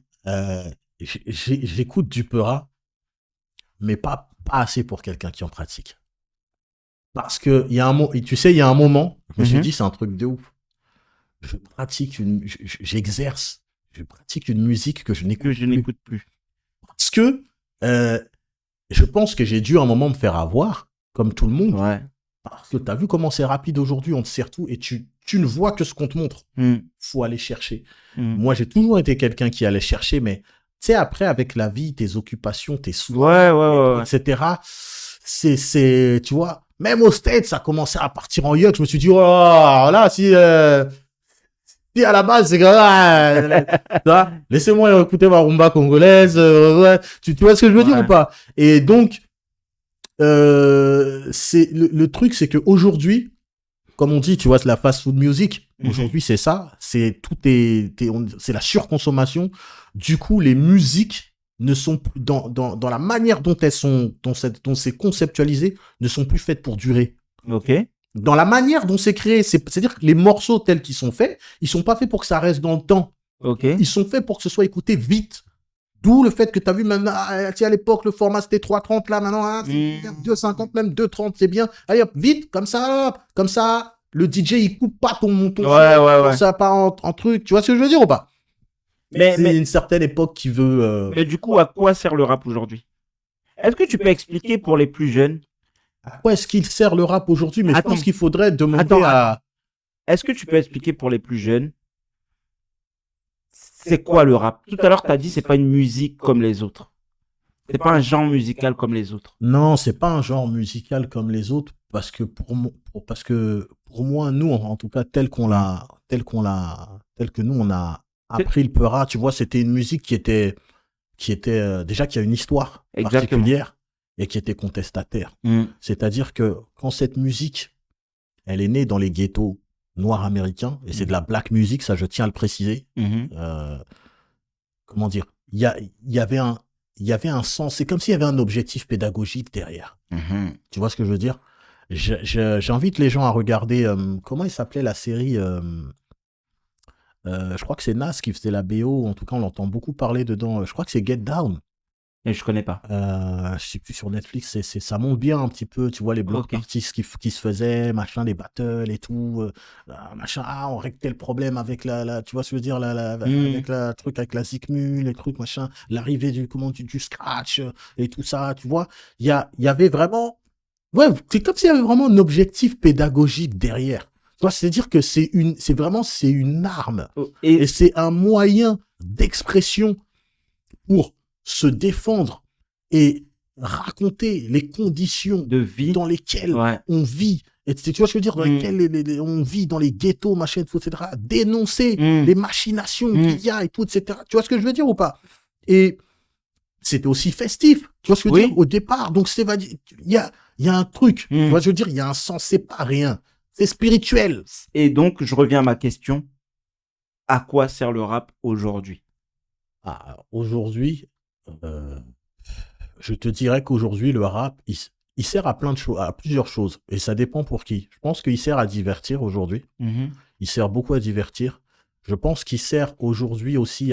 J'écoute du peura, mais pas assez pour quelqu'un qui en pratique. Parce que il y a un moment, je me suis dit c'est un truc de ouf. Je pratique j'exerce, je pratique une musique que je n'écoute plus. Parce que je pense que j'ai dû à un moment me faire avoir, comme tout le monde. Ouais. Parce que t'as vu comment c'est rapide aujourd'hui, on te sert tout et tu ne vois que ce qu'on te montre. Faut aller chercher. Moi, j'ai toujours été quelqu'un qui allait chercher, mais tu sais, après, avec la vie, tes occupations, tes sous, ouais. etc., tu vois, Même aux States, ça commençait à partir en yuck. Je me suis dit, oh là, si à la base, c'est que laissez-moi écouter ma rumba congolaise. Ouais. Tu vois ce que je veux dire ou pas? Et donc, c'est le truc, c'est que aujourd'hui, comme on dit, tu vois, c'est la fast food music. Aujourd'hui, c'est ça. C'est c'est la surconsommation. Du coup, les musiques ne sont plus dans la manière dont elles sont, dont c'est conceptualisé, ne sont plus faites pour durer. Ok. Dans la manière dont c'est créé, c'est-à-dire que les morceaux tels qu'ils sont faits, ils sont pas faits pour que ça reste dans le temps. Ok. Ils sont faits pour que ce soit écouté vite. D'où le fait que tu as vu maintenant, à l'époque, le format c'était 3.30, là maintenant, c'est 2.50, même 2.30, c'est bien. Allez hop, vite, comme ça, le DJ il coupe pas ton ouais. Ça part en truc. Tu vois ce que je veux dire ou pas? Mais une certaine époque qui veut. Mais du coup, à quoi sert le rap aujourd'hui? Est-ce que tu peux expliquer pour les plus jeunes? À quoi est-ce qu'il sert le rap aujourd'hui? Mais je pense qu'il faudrait demander à. Est-ce que tu peux expliquer pour les plus jeunes? C'est quoi le rap? Tout à l'heure, tu as dit c'est pas une musique comme les autres. C'est pas un genre musical comme les autres. Non, c'est pas un genre musical comme les autres parce que pour moi, nous, en tout cas, tel que nous on a appris le peura, tu vois, c'était une musique qui était déjà qui a une histoire particulière et qui était contestataire. C'est-à-dire que quand cette musique, elle est née dans les ghettos noirs américains, et c'est de la black music, ça je tiens à le préciser. Comment dire, il y avait un sens, c'est comme s'il y avait un objectif pédagogique derrière. Tu vois ce que je veux dire? J'invite les gens à regarder, comment il s'appelait la série, je crois que c'est Nas qui faisait la BO, en tout cas on l'entend beaucoup parler dedans, je crois que c'est Get Down. Et je connais pas. Je sais plus, sur Netflix, ça monte bien un petit peu, tu vois, les blocs parties qui se faisaient, machin, les battles et tout, machin, on règle tel problème avec tu vois ce que je veux dire, avec la truc, avec la Zikmu, les trucs, machin, l'arrivée du scratch et tout ça, tu vois, il y avait vraiment, ouais, c'est comme s'il y avait vraiment un objectif pédagogique derrière. Tu vois, c'est-à-dire que c'est une arme et c'est un moyen d'expression pour se défendre et raconter les conditions de vie dans lesquelles on vit. Et tu vois ce que je veux dire, dans lesquelles on vit dans les ghettos, machin, tout, etc. Dénoncer les machinations qu'il y a et tout, etc. Tu vois ce que je veux dire ou pas? Et c'était aussi festif. Tu vois ce que je veux dire au départ. Donc il y a un truc. Tu vois ce que je veux dire, il y a un sens. C'est pas rien. C'est spirituel. Et donc, je reviens à ma question. À quoi sert le rap aujourd'hui? Aujourd'hui, je te dirais qu'aujourd'hui, le rap, il sert à plein de choses, à plusieurs choses. Et ça dépend pour qui. Je pense qu'il sert à divertir aujourd'hui. Il sert beaucoup à divertir. Je pense qu'il sert aujourd'hui aussi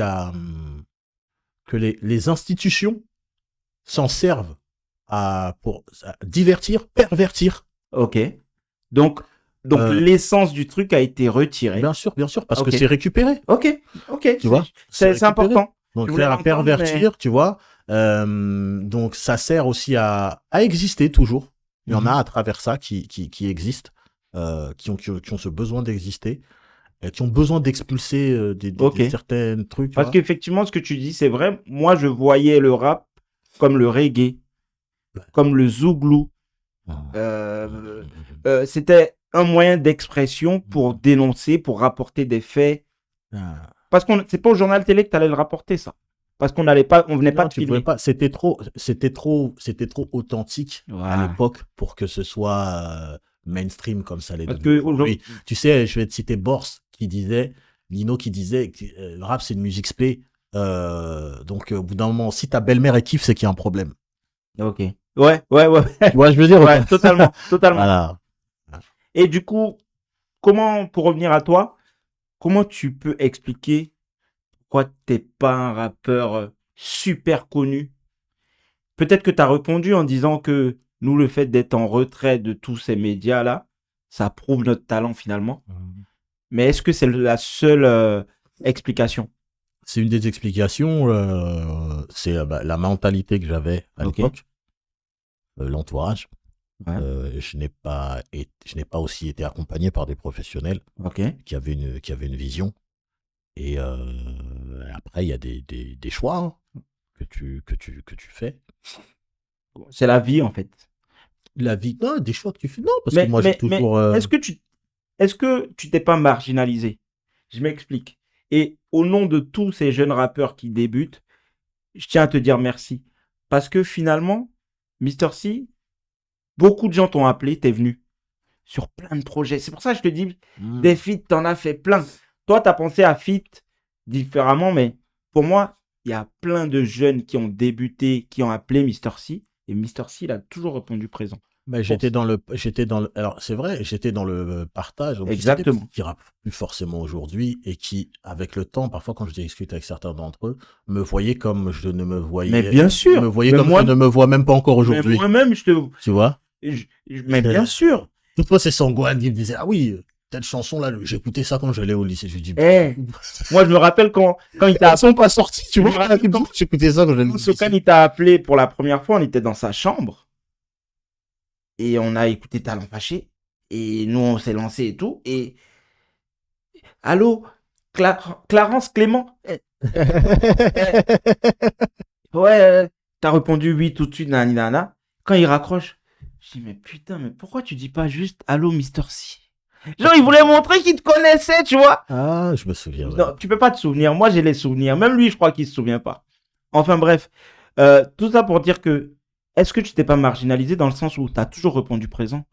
que les institutions s'en servent pour divertir, pervertir. Ok. Donc l'essence du truc a été retirée. Bien sûr, parce que c'est récupéré. Ok. Tu vois, c'est important. Donc, faire à pervertir, tu vois. Donc, ça sert aussi à exister toujours. Il y en a à travers ça qui existent, qui ont ce besoin d'exister, qui ont besoin d'expulser des certains trucs. Parce qu'effectivement, ce que tu dis, c'est vrai. Moi, je voyais le rap comme le reggae, comme le zouglou. C'était un moyen d'expression pour dénoncer, pour rapporter des faits. Parce que c'est pas au journal télé que tu allais le rapporter, ça. Parce qu'on venait pas de filmer. C'était trop authentique à l'époque pour que ce soit mainstream comme ça. Tu sais, je vais te citer Lino qui disait que le rap c'est une musique spé. Donc au bout d'un moment, si ta belle-mère elle kiffe, c'est qu'il y a un problème. Ok. Ouais. Tu vois, je veux dire. Ouais, totalement. Voilà. Et du coup, pour revenir à toi, comment tu peux expliquer pourquoi t'es pas un rappeur super connu? Peut-être que tu as répondu en disant que nous, le fait d'être en retrait de tous ces médias-là, ça prouve notre talent finalement. Mais est-ce que c'est la seule explication? C'est une des explications. C'est la mentalité que j'avais à l'époque, l'entourage. Je n'ai pas aussi été accompagné par des professionnels qui avaient une vision. Et après, il y a des choix que tu fais. C'est la vie, en fait. la vie, non, des choix que tu fais, non, parce que moi, j'ai toujours... est-ce que tu t'es pas marginalisé? Je m'explique. Et au nom de tous ces jeunes rappeurs qui débutent, je tiens à te dire merci. Parce que finalement, Mister C, beaucoup de gens t'ont appelé, t'es venu sur plein de projets. C'est pour ça que je te dis, des feats, t'en as fait plein. Toi, t'as pensé à feat différemment, mais pour moi, il y a plein de jeunes qui ont débuté, qui ont appelé Mister C, et Mister C, il a toujours répondu présent. Bah, alors c'est vrai, j'étais dans le partage. Donc Exactement. Qui rappe plus forcément aujourd'hui et qui, avec le temps, parfois quand je discute avec certains d'entre eux, me voyaient comme je ne me voyais. Mais bien sûr. Me voyaient comme je ne me vois même pas encore aujourd'hui. Moi-même, Tu vois? Mais bien sûr. Toutefois, c'est Sangwan qui me disait, ah oui, telle chanson là, j'écoutais ça quand j'allais au lycée. Je lui dis, moi je me rappelle quand il t'a. Ils sont pas sortis, tu vois. J'écoutais ça quand j'allais au lycée. Quand il t'a appelé pour la première fois, on était dans sa chambre. Et on a écouté Talent Fâché. Et nous, on s'est lancé et tout. Et. Allô, Clarence Clément. Ouais, t'as répondu oui tout de suite, nanana. Quand il raccroche, je dis, mais putain, mais pourquoi tu dis pas juste allô, Mister C? Genre, il voulait montrer qu'il te connaissait, tu vois. Ah, je me souviens. Ouais. Non, tu peux pas te souvenir. Moi, j'ai les souvenirs. Même lui, je crois qu'il se souvient pas. Enfin, bref. Tout ça pour dire que, est-ce que tu t'es pas marginalisé dans le sens où t'as toujours répondu présent?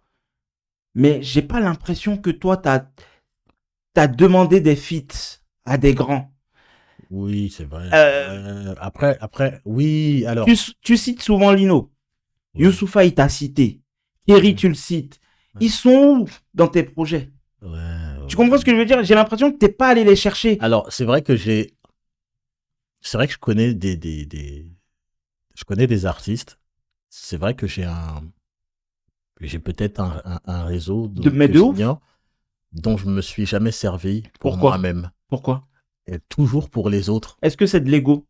Mais j'ai pas l'impression que toi, t'as demandé des feats à des grands. Oui, c'est vrai. Après, oui, alors. Tu cites souvent Lino. Oui. Youssoupha, il t'a cité. Kerry, tu le cites. Ils sont où dans tes projets? Tu comprends ce que je veux dire? J'ai l'impression que t'es pas allé les chercher. Alors, c'est vrai que je connais je connais des artistes. C'est vrai que j'ai peut-être un réseau de ouf dont je me suis jamais servi pour moi-même. Pourquoi? Et toujours pour les autres. Est-ce que c'est de l'ego?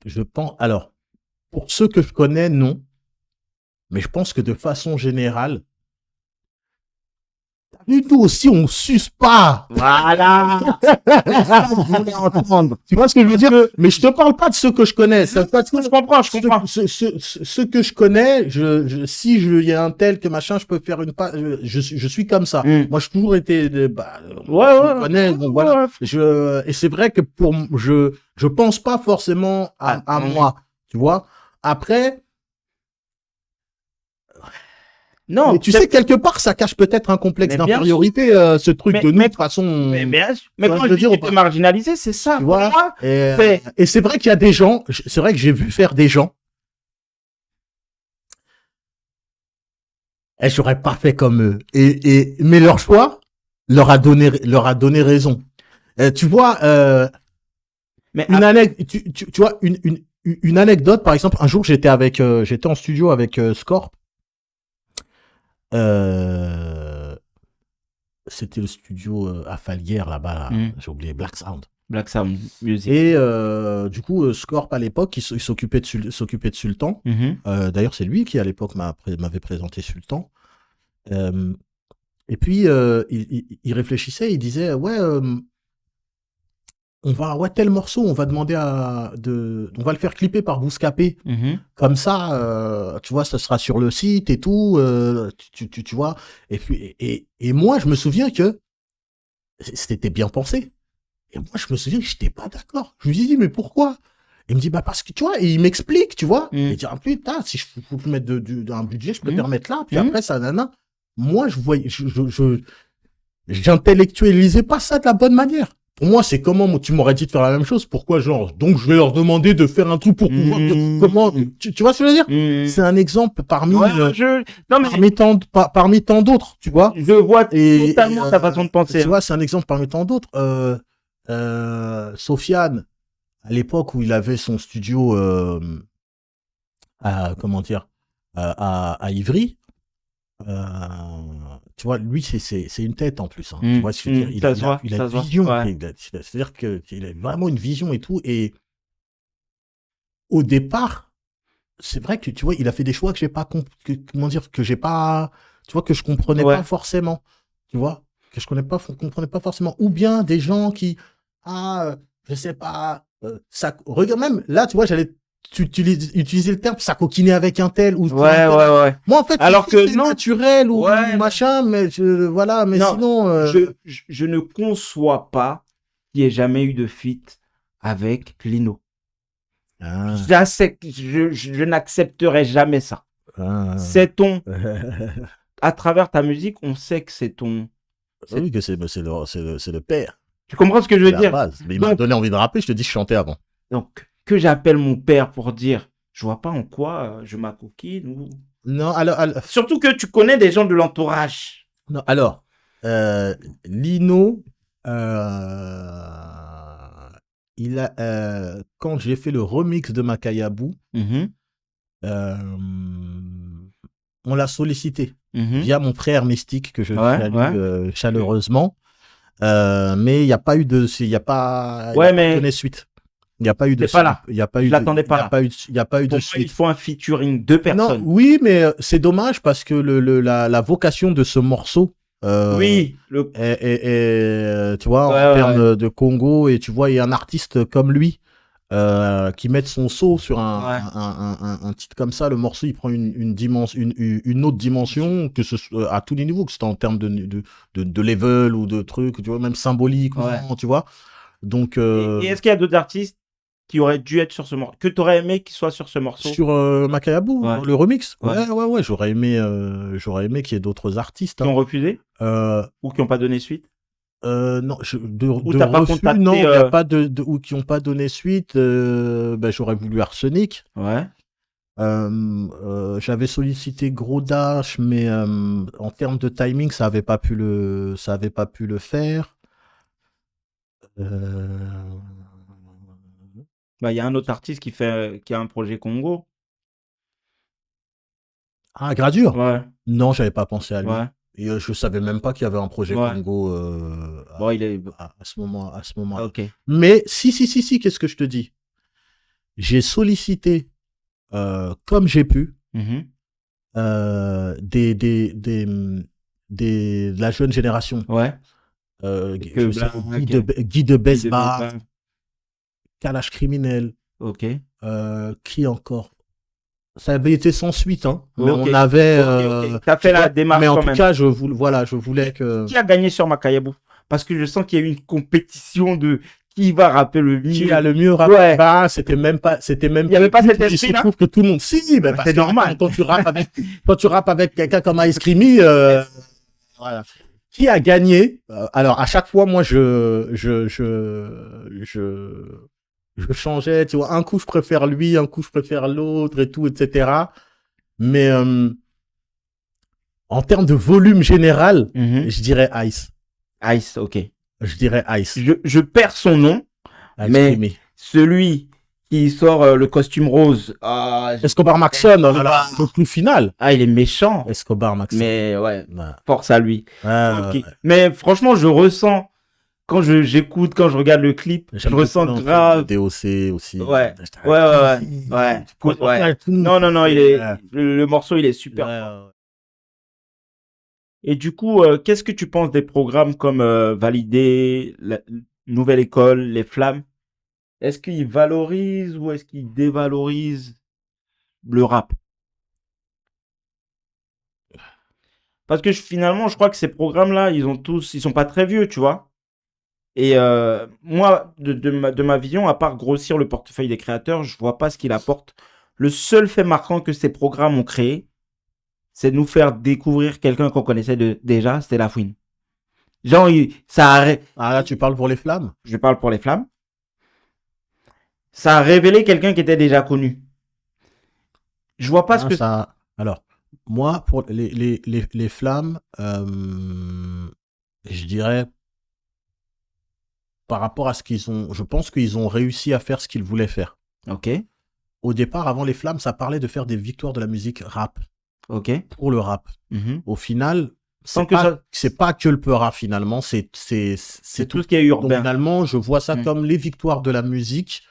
Je pense. Alors, pour ceux que je connais, non. Mais je pense que de façon générale, nous aussi, on suce pas. Voilà. Tu vois ce que je veux dire? Mais je te parle pas de ceux que je connais. Je comprends. Ceux que je connais, si il y a un tel que machin, je peux faire une page. Je suis comme ça. Moi, je toujours été, connais, donc voilà. Et c'est vrai que je pense pas forcément à moi. Tu vois? Après, non, mais tu sais, quelque part, ça cache peut-être un complexe d'infériorité, ce truc de nous, de toute façon. Mais quand je dis que t'es marginalisé, c'est ça. Tu vois, et c'est vrai qu'il y a des gens, c'est vrai que j'ai vu faire des gens. Et j'aurais pas fait comme eux. Mais leur choix leur a donné raison. Tu vois, une anecdote, par exemple, un jour, j'étais en studio avec Scorp. C'était le studio à Falguière là-bas, j'ai oublié, Black Sound Music. Et du coup, Scorp à l'époque, il s'occupait de Sultan. D'ailleurs, c'est lui qui à l'époque m'avait présenté Sultan. Et puis il réfléchissait, il disait tel morceau, on va demander on va le faire clipper par Bouscapé. Comme ça, tu vois, ça sera sur le site et tout, tu vois. Et puis, et moi, je me souviens que c'était bien pensé. Et moi, je me souviens que j'étais pas d'accord. Je me suis dit, mais pourquoi? Il me dit, parce que tu vois, et il m'explique, tu vois. Il dit, putain, si je faut mettre un budget, je peux te remettre là. Puis après, ça, nana. Moi, j'intellectualisais pas ça de la bonne manière. Pour moi, c'est comment tu m'aurais dit de faire la même chose. Pourquoi, genre, donc je vais leur demander de faire un truc pour pouvoir comment, tu vois ce que je veux dire? C'est un exemple parmi tant d'autres, tu vois. Je vois totalement ta façon de penser. Tu vois, c'est un exemple parmi tant d'autres. Sofiane, à l'époque où il avait son studio, à Ivry, tu vois, lui, c'est une tête en plus. Tu vois ce que je veux dire? Il a une vision. Ouais. C'est-à-dire qu'il a vraiment une vision et tout. Et au départ, c'est vrai que, tu vois, il a fait des choix que j'ai pas, que je comprenais pas forcément. Tu vois, que je comprenais pas forcément. Ou bien des gens qui, je sais pas, ça, regarde même, là, tu vois, j'allais tu utiliser le terme, ça coquiner avec un tel ou Ouais. moi en fait Alors que c'est non. naturel ou Ouais. machin, mais voilà, mais Non, sinon je ne conçois pas qu'il n'y ait jamais eu de feat avec Lino. Ah, Je n'accepterai jamais ça. ah. C'est à travers ta musique, on sait que c'est ton. Oui, que c'est le père, Tu comprends ce que je c'est veux la dire? base. Mais il m'a Donc, donné envie de rapper, je te dis, je chantais avant. donc, que j'appelle mon père pour dire, je vois pas en quoi je m'acoquine ou. Non, alors Surtout que tu connais des gens de l'entourage. non, alors Lino, il a quand j'ai fait le remix de Makayabu, euh, on l'a sollicité via mon frère Mystique que je salue chaleureusement, mais il n'y a pas eu de, il y a pas donné suite. Il n'y a pas eu de. C'est pas là. Il y a pas eu. Je l'attendais pas là. Il y a pas eu de Pour moi, suite. il faut un featuring, 2 personnes. Non, oui, mais c'est dommage parce que la vocation de ce morceau. Oui. Tu vois, en termes de Congo, et tu vois, il y a un artiste comme lui qui met son saut sur un titre comme ça. Le morceau, il prend une dimension, une autre dimension, que ce soit à tous les niveaux, que ce soit en termes de level ou de trucs, tu vois, même symbolique, tu vois. Donc. Et est-ce qu'il y a d'autres artistes qui auraient dû être sur ce morceau, que tu aurais aimé qu'ils soient sur ce morceau? Sur Makayabu, le remix. Ouais, j'aurais aimé qu'il y ait d'autres artistes. Qui ont refusé ou qui n'ont pas donné suite? Non, ou t'as pas contacté, non, il n'y a pas ou qui n'ont pas donné suite. J'aurais voulu Arsenic. Ouais. J'avais sollicité Gros Dash, mais en termes de timing, ça avait pas pu le faire. Il y a un autre artiste qui a un projet Congo. Ah, Gradure? Ouais. Non, j'avais pas pensé à lui. Ouais. Et je savais même pas qu'il y avait un projet Congo à ce moment. Ok. Mais si, qu'est-ce que je te dis? J'ai sollicité, comme j'ai pu, de la jeune génération. Ouais. Guy de Besbar, Kalash Criminel. Ok. Qui encore? Ça avait été sans suite, hein. Mais on avait. T'as fait la démarche. Mais en quand tout même. cas, je voulais que. Qui a gagné sur Makayabu? Parce que je sens qu'il y a eu une compétition de qui va rapper le mieux. Qui a le mieux rappé? Ouais. Bah, c'était même. Il n'y avait pas cet esprit là. Je trouve que tout le monde. Si, bah, c'est normal. Quand tu rappes avec quelqu'un comme Ice Creamy, voilà. Qui a gagné? Alors, à chaque fois, moi, je changeais, tu vois, un coup je préfère lui, un coup je préfère l'autre et tout, etc. Mais en termes de volume général, je dirais Ice. Ice, ok. Je dirais Ice. Je perds son nom, mais celui qui sort le costume rose. Escobar Maxon, le clou final. Ah, il est méchant. Escobar Maxon. Mais ouais, force à lui. Okay. Mais franchement, je ressens... Quand j'écoute, quand je regarde le clip, je ressens grave. DOC aussi. Ouais. Non, le morceau, il est super. Et du coup, qu'est-ce que tu penses des programmes comme Validé, la Nouvelle École, Les Flammes? Est-ce qu'ils valorisent ou est-ce qu'ils dévalorisent le rap? Parce que finalement, je crois que ces programmes-là, ils sont pas très vieux, tu vois. Et moi, de ma vision, à part grossir le portefeuille des créateurs, je vois pas ce qu'il apporte. Le seul fait marquant que ces programmes ont créé, c'est de nous faire découvrir quelqu'un qu'on connaissait déjà, c'était La Fouine. Genre, ça a... Ah là, tu parles pour Les Flammes? Je parle pour Les Flammes. Ça a révélé quelqu'un qui était déjà connu. Je vois pas ce que... ça... Alors, moi, pour les Flammes, je dirais... Par rapport à ce qu'ils ont, je pense qu'ils ont réussi à faire ce qu'ils voulaient faire. Ok. Au départ, avant Les Flammes, ça parlait de faire des victoires de la musique rap. Ok. Pour le rap. Au final, c'est pas que le rap finalement, c'est tout ce qui est urbain. Donc finalement, je vois ça comme les victoires de la musique,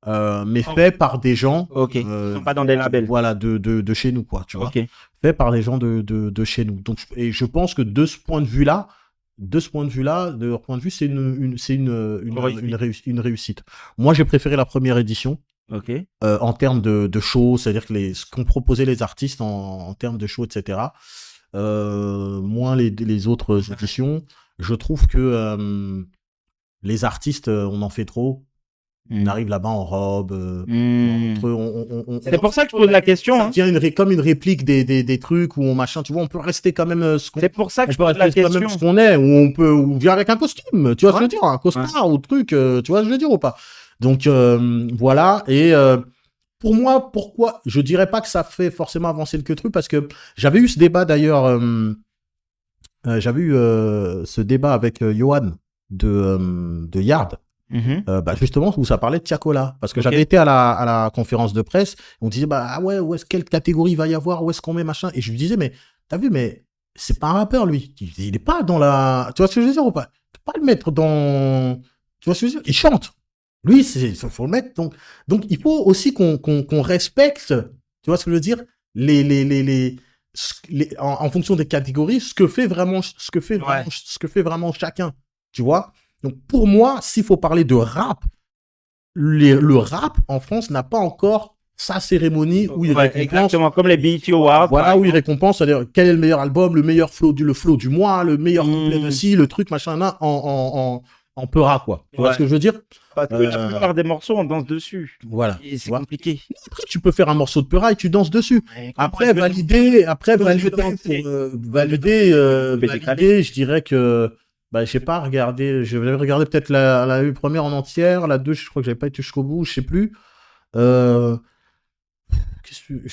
mais fait par des gens. Ok. Ils sont pas dans des labels. Voilà, de chez nous, quoi. Tu vois. Fait par des gens de chez nous. Donc, et je pense que de ce point de vue-là, de leur point de vue, c'est une réussite. Moi, j'ai préféré la première édition. Ok. en termes de show, c'est-à-dire que ce qu'ont proposé les artistes en termes de show, etc. Moins les autres éditions. Je trouve que les artistes, on en fait trop. On arrive là-bas en robe. C'est pour ça que je pose la question. Ça devient comme une réplique des trucs où on machin. Tu vois, on peut rester quand même ce qu'on. C'est pour ça que On je peut pose la rester quand question. même ce qu'on est, ou vient avec un costume. Tu vois ce que je veux dire, un costard ou truc. Tu vois ce que je veux dire ou pas. Donc voilà. Et pour moi, pourquoi je dirais pas que ça fait forcément avancer le truc, parce que j'avais eu ce débat d'ailleurs. J'avais eu ce débat avec Johan de Yard. Justement, où ça parlait de Tiakola. Parce que j'avais été à la conférence de presse, on disait, quelle catégorie il va y avoir, où est-ce qu'on met, machin. Et je lui disais, mais t'as vu, mais c'est pas un rappeur, lui. Il est pas dans la. Tu vois ce que je veux dire ou pas? Tu peux pas le mettre dans. Tu vois ce que je veux dire? Il chante. Lui, faut le mettre. Donc, il faut aussi qu'on respecte, tu vois ce que je veux dire, en fonction des catégories, ce que fait vraiment chacun. Tu vois? Donc, pour moi, s'il faut parler de rap, le rap en France n'a pas encore sa cérémonie où il récompense. Exactement, comme les BET Awards. Voilà, où il récompense, c'est-à-dire quel est le meilleur album, le meilleur flow du mois, le meilleur couplet de ci, le truc, machin, là, en peura, quoi. Tu vois ce que je veux dire? Parce que la plupart des morceaux, on danse dessus. Voilà. Et c'est compliqué. Après, tu peux faire un morceau de peura et tu danses dessus. Après, valider, je dirais que, je sais pas, je vais regarder peut-être la première en entière, la 2, je crois que j'avais pas été jusqu'au bout, je sais plus.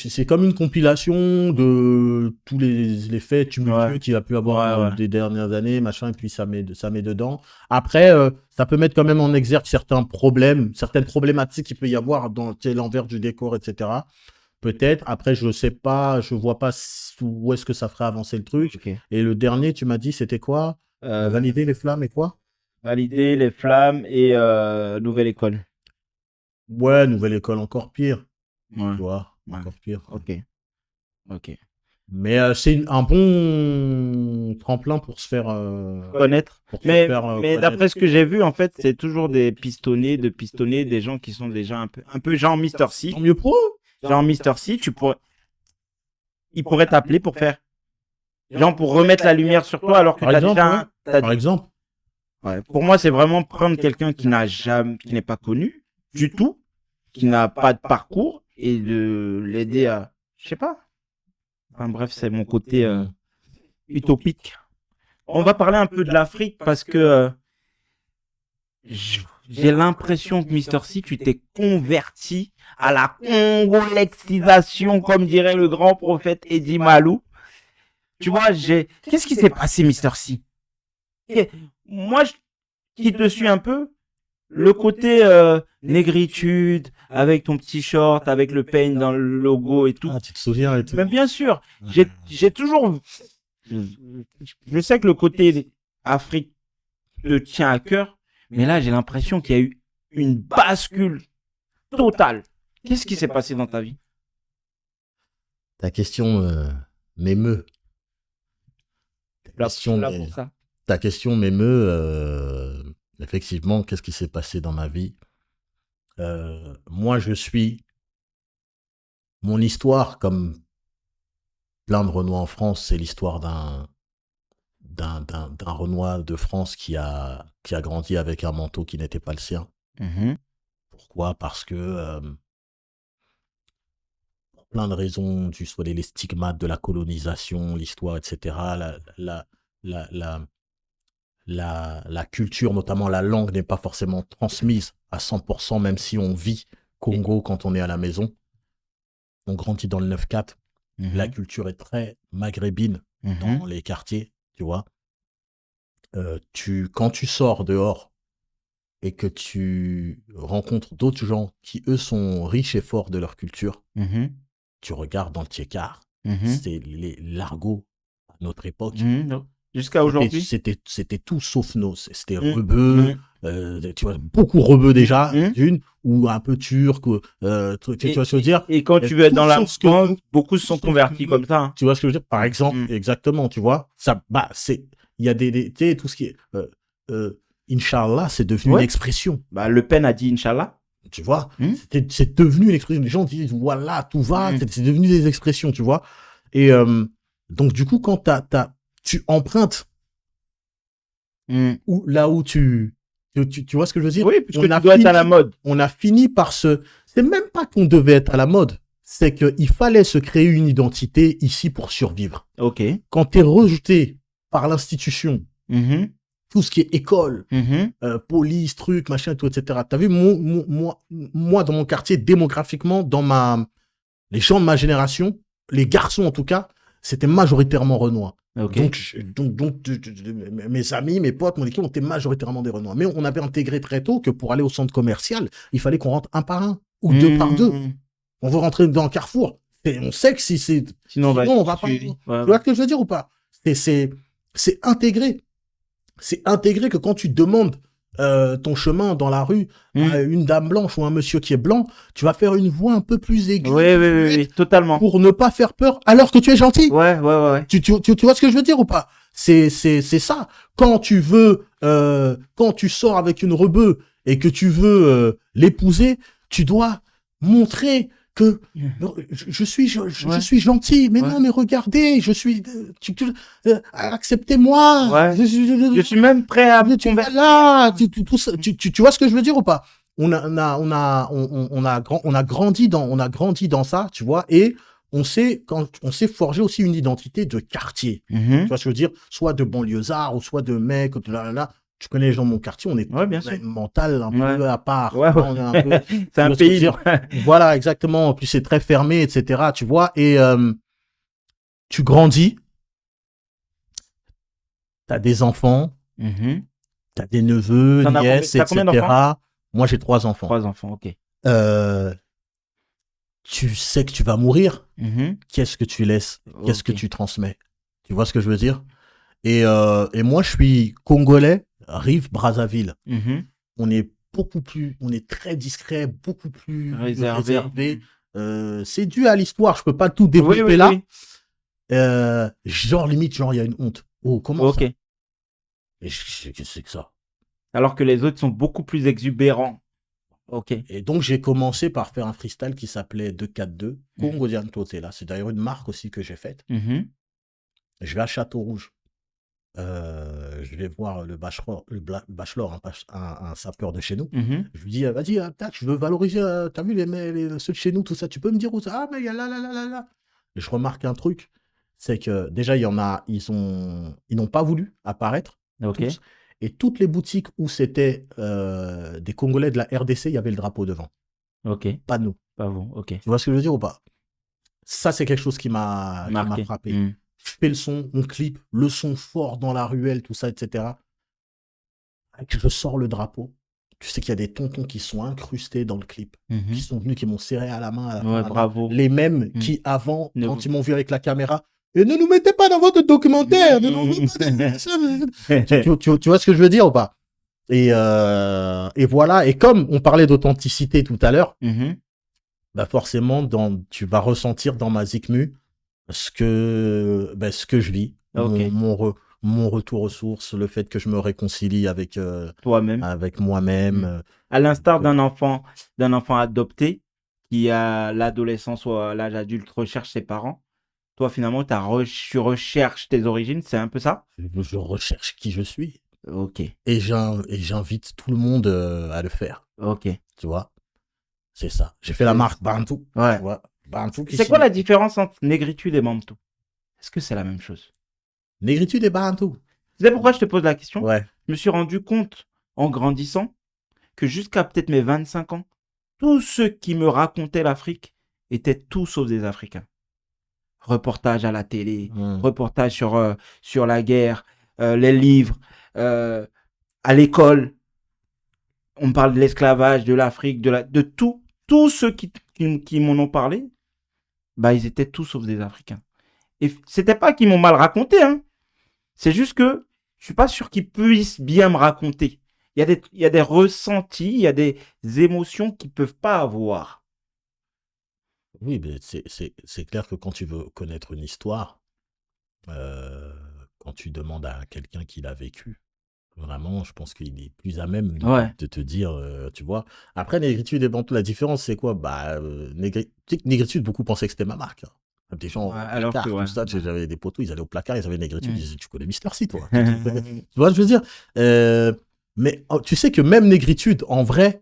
C'est comme une compilation de tous les faits tumultueux qu'il a pu avoir des dernières années, machin, et puis ça met dedans. Après, ça peut mettre quand même en exergue certaines problématiques qu'il peut y avoir dans l'envers du décor, etc. Peut-être. Après, je sais pas, je vois pas où est-ce que ça ferait avancer le truc. Okay. Et le dernier, tu m'as dit, c'était quoi? Valider les flammes et quoi? Valider les flammes et Nouvelle École. Ouais, Nouvelle École, encore pire. Ouais. Tu vois, encore pire. Ok. Mais c'est un bon tremplin pour se faire connaître. Mais d'après ce que j'ai vu, en fait, c'est toujours des pistonnés, des gens qui sont déjà un peu genre Mr. C. Tant mieux pour eux. Genre Mr. C, il pourrait t'appeler pour faire. Genre pour remettre la lumière sur toi alors que t'as déjà Par exemple. Ouais. Pour moi, c'est vraiment prendre quelqu'un qui n'est pas connu du tout, qui n'a pas de parcours, et de l'aider à, je sais pas. Enfin bref, c'est mon côté utopique. On va parler un peu de l'Afrique parce que j'ai l'impression que Mr. C, tu t'es converti à la congolexisation, comme dirait le grand prophète Eddie Malou. Tu vois, qu'est-ce qui s'est passé, Mr. C? Moi, qui te suis un peu, le côté négritude, avec ton petit short, avec le pain dans le logo et tout. Ah, tu te souviens et tout. Mais bien sûr, j'ai toujours... Je sais que le côté Afrique te tient à cœur, mais là, j'ai l'impression qu'il y a eu une bascule totale. Qu'est-ce qui s'est passé dans ta vie? Ta question m'émeut. Ta question m'émeut. Effectivement, qu'est-ce qui s'est passé dans ma vie? Moi, mon histoire, comme plein de Renois en France, c'est l'histoire d'un Renois de France qui a grandi avec un manteau qui n'était pas le sien. Pourquoi? Parce que pour plein de raisons, soit les stigmates de la colonisation, l'histoire, etc., la culture, notamment la langue, n'est pas forcément transmise à 100%, même si on vit Congo quand on est à la maison. On grandit dans le 9-4. La culture est très maghrébine dans les quartiers, tu vois. Quand tu sors dehors et que tu rencontres d'autres gens qui, eux, sont riches et forts de leur culture, tu regardes dans le tiécar. C'est l'argot à notre époque. Jusqu'à aujourd'hui. C'était tout sauf nos. C'était rebeu, tu vois, beaucoup rebeu déjà, ou un peu turc, tu vois ce que je veux dire. Et quand tu veux être dans la France, beaucoup se sont convertis comme ça. Hein. Tu vois ce que je veux dire, par exemple, exactement, tu vois. Ça, il y a tu sais, tout ce qui est, Inch'Allah, c'est devenu une expression. Le Pen a dit Inch'Allah. tu vois. Hmm. C'est devenu une expression. Les gens disent, voilà, tout va. Hmm. C'est devenu des expressions, tu vois. Et donc, du coup, quand tu empruntes Hmm. là où tu vois ce que je veux dire? Oui, puisque On tu a dois être à la fini- mode. On a fini par c'est même pas qu'on devait être à la mode. C'est qu'il fallait se créer une identité ici pour survivre. Ok. Quand tu es rejeté par l'institution, Mhm. tout ce qui est école, Mhm. police, truc, machin, tout, etc. T'as vu, moi, dans mon quartier, démographiquement, les gens de ma génération, les garçons en tout cas, c'était majoritairement Renois. Ok. Donc, mes amis, mes potes, mon équipe, on était majoritairement des Renois. Mais on avait intégré très tôt que pour aller au centre commercial, il fallait qu'on rentre un par un ou deux par deux. Hmm. On veut rentrer dans le Carrefour. Et on sait que Sinon, on va pas. suivi. Ouais, Tu vois ce que je veux dire ou pas? C'est intégré. C'est intégré que quand tu demandes ton chemin dans la rue à une dame blanche ou un monsieur qui est blanc, tu vas faire une voix un peu plus aiguë. Oui, totalement. Pour ne pas faire peur alors que tu es gentil. Ouais. Tu vois ce que je veux dire ou pas? C'est ça. Quand tu sors avec une rebeu et que tu veux l'épouser, tu dois montrer que je suis gentil. Mais non, mais regardez, acceptez-moi. Ouais. Je suis même prêt à me convertir. Là, tu vois ce que je veux dire ou pas? On a grandi dans ça, tu vois, et on s'est forgé aussi une identité de quartier. Tu vois ce que je veux dire? Soit de banlieusard, ou soit de mec, tu connais les gens de mon quartier, on est bien sûr. mental un peu à part. Ouais. On est un peu, c'est un pays. Voilà, exactement. En plus, c'est très fermé, etc. Tu vois, et tu grandis, t'as des enfants, t'as des neveux, nièces, t'as combien d'enfants? Moi, j'ai 3 enfants. 3 enfants, ok. Tu sais que tu vas mourir. Qu'est-ce que tu laisses? Qu'est-ce que tu transmets? Tu vois ce que je veux dire? Et moi, je suis congolais, Rive-Brazzaville. On est très discret, beaucoup plus réservé. C'est dû à l'histoire, je peux pas tout développer là. Limite, il y a une honte. Oh, comment ça? Et qu'est-ce que c'est que ça? Alors que les autres sont beaucoup plus exubérants. Ok. Et donc, j'ai commencé par faire un freestyle qui s'appelait 242, Congo Diantote, là. C'est d'ailleurs une marque aussi que j'ai faite. Je vais à Château-Rouge. Je vais voir le bachelor, un sapeur de chez nous. Je lui dis, vas-y, je veux valoriser, t'as vu ceux de chez nous, tout ça, tu peux me dire où ça? Ah, mais il y a là. Et je remarque un truc, c'est que déjà, il y en a, ils n'ont pas voulu apparaître. Ok. Tous, et toutes les boutiques où c'était des Congolais de la RDC, il y avait le drapeau devant. Ok. Pas nous. Pas vous, ok. Tu vois ce que je veux dire ou pas? Ça, c'est quelque chose qui m'a frappé. Je fais le son, on clip, le son fort dans la ruelle, tout ça, etc. Et je sors le drapeau. Tu sais qu'il y a des tontons qui sont incrustés dans le clip, qui sont venus, qui m'ont serré à la main. Bravo. Les mêmes qui, avant, quand ils m'ont vu avec la caméra, et ne nous mettez pas dans votre documentaire. Tu vois ce que je veux dire ou pas? Et voilà. Et comme on parlait d'authenticité tout à l'heure, bah forcément, tu vas ressentir dans ma Zikmu ce que je vis, mon retour aux sources, le fait que je me réconcilie avec toi-même, avec moi-même. À l'instar d'un enfant adopté qui à l'adolescence ou à l'âge adulte recherche ses parents. Toi, finalement, tu recherches tes origines, c'est un peu ça? Je recherche qui je suis. Ok. Et j'invite tout le monde à le faire. Ok. Tu vois? C'est ça. J'ai fait la marque Bantou. Ouais. Tu vois? Bantou. C'est quoi la différence entre négritude et Bantou? Est-ce que c'est la même chose? Négritude et Bantou. Tu sais pourquoi je te pose la question? Ouais. Je me suis rendu compte, en grandissant, que jusqu'à peut-être mes 25 ans, tous ceux qui me racontaient l'Afrique étaient tout sauf des Africains. Reportages à la télé, reportages sur la guerre, les livres, à l'école. On me parle de l'esclavage, de l'Afrique, de tout. Tous ceux qui m'en ont parlé, bah, ils étaient tous sauf des Africains. Et c'était pas qu'ils m'ont mal raconté, hein. C'est juste que je suis pas sûr qu'ils puissent bien me raconter. Il y a des ressentis, il y a des émotions qu'ils peuvent pas avoir. Oui, mais c'est clair que quand tu veux connaître une histoire, quand tu demandes à quelqu'un qui l'a vécu, Vraiment, je pense qu'il est plus à même Ouais. de te dire, tu vois. Après, négritude et bantou, la différence, c'est quoi? Bah, tu sais que négritude, beaucoup pensaient que c'était ma marque, hein. Même des gens Ouais, au alors que, placard, ouais. tout ça, j'avais des potos, ils allaient au placard, ils avaient négritude, Mm. ils disaient, tu connais Mister C, toi. Tu vois, je veux dire. Mais tu sais que même négritude, en vrai,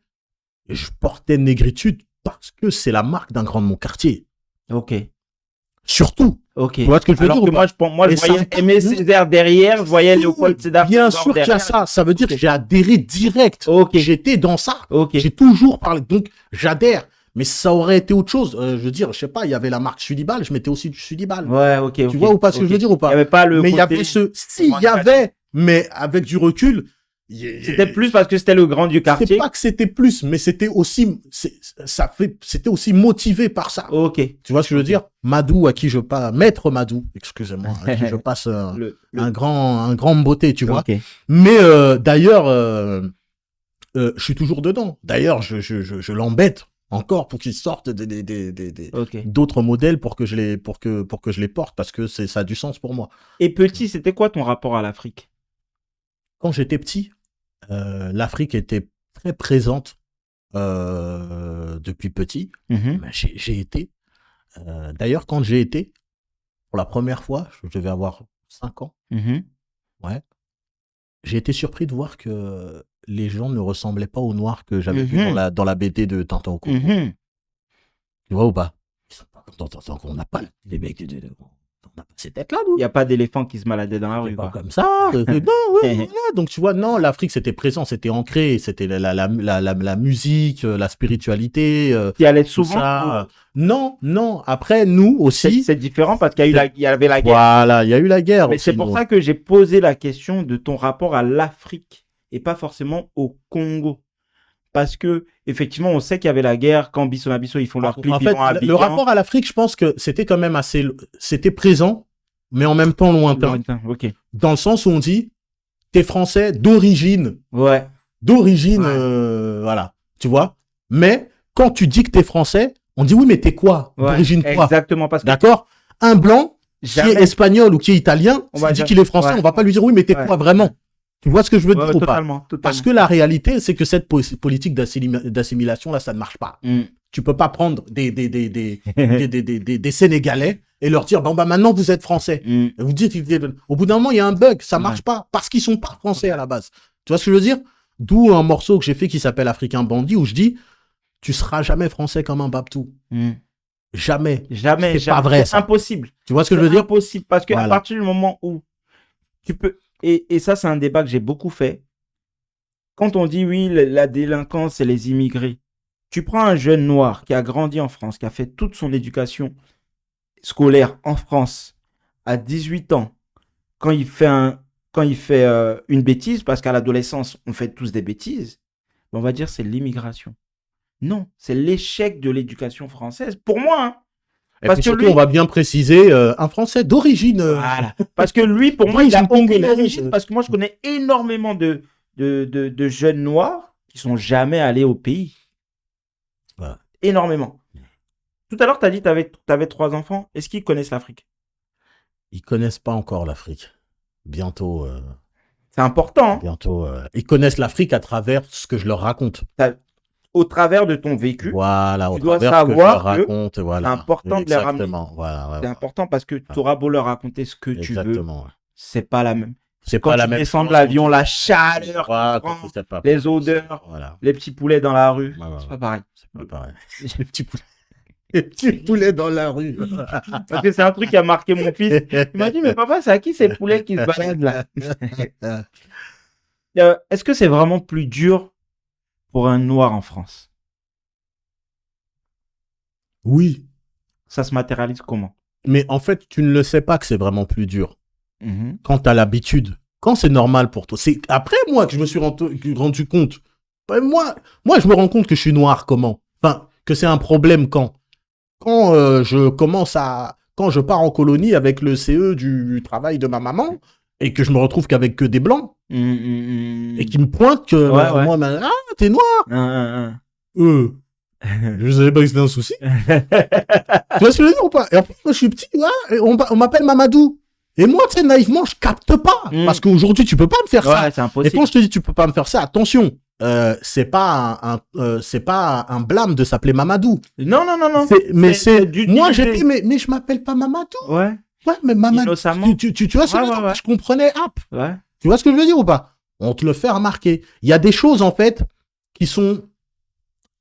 je portais négritude parce que c'est la marque d'un grand de mon quartier. Ok. Surtout. Ok. Tu vois ce que je veux Alors dire que ou moi, pas? moi, je Et ça voyais me parle, Aimé hein. Césaire derrière, je voyais Léopold Sédar Bien Senghor sûr qu'il y a derrière. ça. Ça veut dire que Ok. j'ai adhéré direct. Ok. J'étais dans ça. Ok. J'ai toujours parlé. Donc, j'adhère. Mais ça aurait été autre chose. Je veux dire, je sais pas, il y avait la marque Sudibal, je mettais aussi du Sudibal. Ouais, ok, ok. Tu vois ou pas ce que je veux dire ou Il n'y pas? avait pas le Mais il y côté... avait si, il y avait, mais avec du recul, C'était plus parce que c'était le grand du c'est quartier. pas que c'était plus, mais c'était aussi, c'était aussi motivé par ça. Ok. Tu vois ce que je veux dire? Madou, à qui je passe, Maître Madou, excusez-moi, à qui je passe un grand beauté, tu vois. Ok. Mais d'ailleurs, je suis toujours dedans. D'ailleurs, je l'embête encore pour qu'il sorte Ok. d'autres modèles pour que je les porte parce que ça a du sens pour moi. Et petit, c'était quoi ton rapport à l'Afrique? Quand j'étais petit, l'Afrique était très présente depuis petit. Mhm. Ben, j'ai été. D'ailleurs, quand j'ai été, pour la première fois, je devais avoir 5 ans, Mhm. ouais, j'ai été surpris de voir que les gens ne ressemblaient pas aux Noirs que j'avais vu Mhm. dans la BD de Tintin au Congo. Mhm. Tu vois ou pas? Ils sont pas comme dans on n'a pas les mecs, on n'a pas ces têtes-là, nous. Il n'y a pas d'éléphant qui se baladait dans la C'est rue, pas quoi. comme ça. Non, ouais, voilà. Donc, tu vois, non, l'Afrique, c'était présent, c'était ancré, c'était la musique, la spiritualité, Tu y allais tout souvent? ça. Non. Après, nous aussi. C'est différent parce qu'il y avait la guerre. Voilà, il y a eu la guerre Mais aussi. c'est pour nous. ça que j'ai posé la question de ton rapport à l'Afrique et pas forcément au Congo. Parce que, effectivement, on sait qu'il y avait la guerre quand Bisso Nabisso, ils font leur clip, En ils fait, vont à le Abidjan. rapport à l'Afrique, je pense que c'était quand même c'était présent, mais en même temps lointain. Ok. Dans le sens où on dit, t'es français d'origine. Ouais. D'origine, voilà. Tu vois? Mais, quand tu dis que t'es français, on dit oui, mais t'es quoi? Ouais, D'origine quoi? exactement. Parce que D'accord? Un blanc qui est jamais. espagnol ou qui est italien, On va qui dit dire- qu'il est français, ouais. on va pas lui dire oui, mais t'es Ouais. quoi vraiment? Tu vois ce que je veux dire ou pas? Totalement. Parce que la réalité, c'est que cette politique d'assimilation, là, ça ne marche pas. Mm. Tu peux pas prendre des Sénégalais et leur dire, bon, bah, maintenant, vous êtes français. Mm. Et vous dites, au bout d'un moment, il y a un bug, ça Ouais. marche pas, parce qu'ils sont pas français à la base. Tu vois ce que je veux dire? D'où un morceau que j'ai fait qui s'appelle Africain Bandit, où je dis, tu seras jamais français comme un Babtou. Mm. Jamais. Jamais. C'est pas vrai, C'est ça. impossible. Tu vois ce que je veux dire? Impossible. Parce que à Voilà. partir du moment où tu peux, et ça, c'est un débat que j'ai beaucoup fait. Quand on dit oui, la délinquance, c'est les immigrés. Tu prends un jeune noir qui a grandi en France, qui a fait toute son éducation scolaire en France, à 18 ans, quand il fait une bêtise, parce qu'à l'adolescence, on fait tous des bêtises, on va dire c'est l'immigration. Non, c'est l'échec de l'éducation française. Pour moi, hein. Et Parce puis que surtout, lui- on va bien préciser, un français d'origine. Voilà. Parce que lui, pour moi, il a D'origine aucune congolaise. origine. Parce que moi, je connais énormément de jeunes noirs qui sont jamais allés au pays. Voilà. Énormément. Tout à l'heure, tu as dit que tu avais 3 enfants. Est-ce qu'ils connaissent l'Afrique? Ils connaissent pas encore l'Afrique. Bientôt, C'est important. Hein. Ils connaissent l'Afrique à travers ce que je leur raconte. Au travers de ton vécu, Voilà, au Tu dois travers ce que je savoir leur que raconte, voilà. c'est important de les ramener. Exactement, voilà. c'est important parce que tu auras beau leur raconter ce que tu veux, Exactement. Ouais. c'est pas la même. C'est Quand pas tu la même descends de chose, l'avion, quand la tu- chaleur, Voilà, prend, quand tu sais pas. les odeurs, Voilà. les petits poulets dans la rue, Ouais, ouais, c'est ouais. pas pareil. C'est pas pareil. Les petits poulets. Les petits poulets dans la rue. Parce que c'est un truc qui a marqué mon fils. Il m'a dit, mais papa, c'est à qui ces poulets qui se baladent là? Est-ce que c'est vraiment plus dur pour un noir en France? Oui. Ça se matérialise comment? Mais en fait, tu ne le sais pas que c'est vraiment plus dur. Mhm. Quand tu as l'habitude. Quand c'est normal pour toi. C'est après moi que je me suis rendu compte. Ben, moi, je me rends compte que je suis noir comment? Enfin, que c'est un problème quand quand je pars en colonie avec le CE du travail de ma maman et que je me retrouve qu'avec que des blancs et qui me pointent que Ouais. moi, ah, t'es noir. Je savais pas que c'était un souci. Tu vois ce que je veux dire ou pas? Et après, moi, je suis petit, ouais, et on m'appelle Mamadou. Et moi, tu sais, naïvement, je capte pas. Parce qu'aujourd'hui, tu peux pas me faire ça. Ouais, c'est Et impossible. quand je te dis tu peux pas me faire ça, attention, c'est pas un blâme de s'appeler Mamadou. Non. Moi j'étais mais je m'appelle pas Mamadou. Ouais. Ouais, mais Mamadou. Innocemment. Tu vois ce que je veux dire? Ouais. Je comprenais Ouais. Tu vois ce que je veux dire ou pas? On te le fait remarquer. Il y a des choses en fait qui sont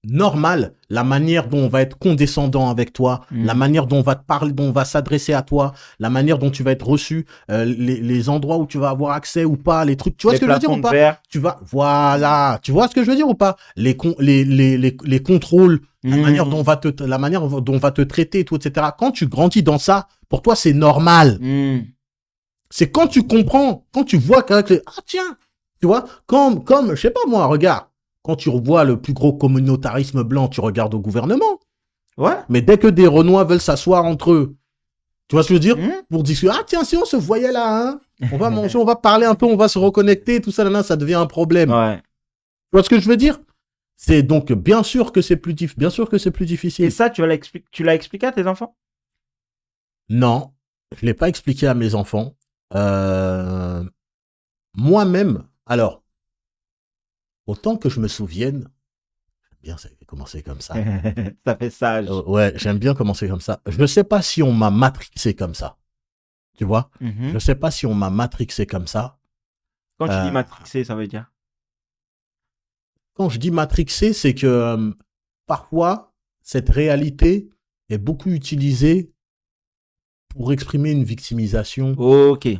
normales, la manière dont on va être condescendant avec toi, la manière dont on va te parler, dont on va s'adresser à toi, la manière dont tu vas être reçu, les endroits où tu vas avoir accès ou pas, les trucs. Tu vois ce que je veux dire ou pas? Voilà. Tu vois ce que je veux dire ou pas? Les contrôles, la manière dont on va te traiter, tout, etc. Quand tu grandis dans ça, pour toi, c'est normal. C'est quand tu comprends, quand tu vois qu'avec ah tiens, tu vois, comme, je sais pas moi, regarde. Quand tu revois le plus gros communautarisme blanc, tu regardes au gouvernement. Ouais. Mais dès que des Renois veulent s'asseoir entre eux, tu vois ce que je veux dire? Pour discuter, ah tiens, si on se voyait là, hein, on va manger, on va parler un peu, on va se reconnecter, tout ça, là, ça devient un problème. Ouais. Tu vois ce que je veux dire? C'est donc bien sûr que c'est plus difficile. Et ça, tu l'as expliqué à tes enfants? Non, je l'ai pas expliqué à mes enfants. Moi-même, alors, autant que je me souvienne, j'aime bien commencer comme ça. Ça fait sage. Ouais, j'aime bien commencer comme ça. Je ne sais pas si on m'a matrixé comme ça. Tu vois? Je ne sais pas si on m'a matrixé comme ça. Quand tu dis matrixé, ça veut dire? Quand je dis matrixé, c'est que parfois, cette réalité est beaucoup utilisée pour exprimer une victimisation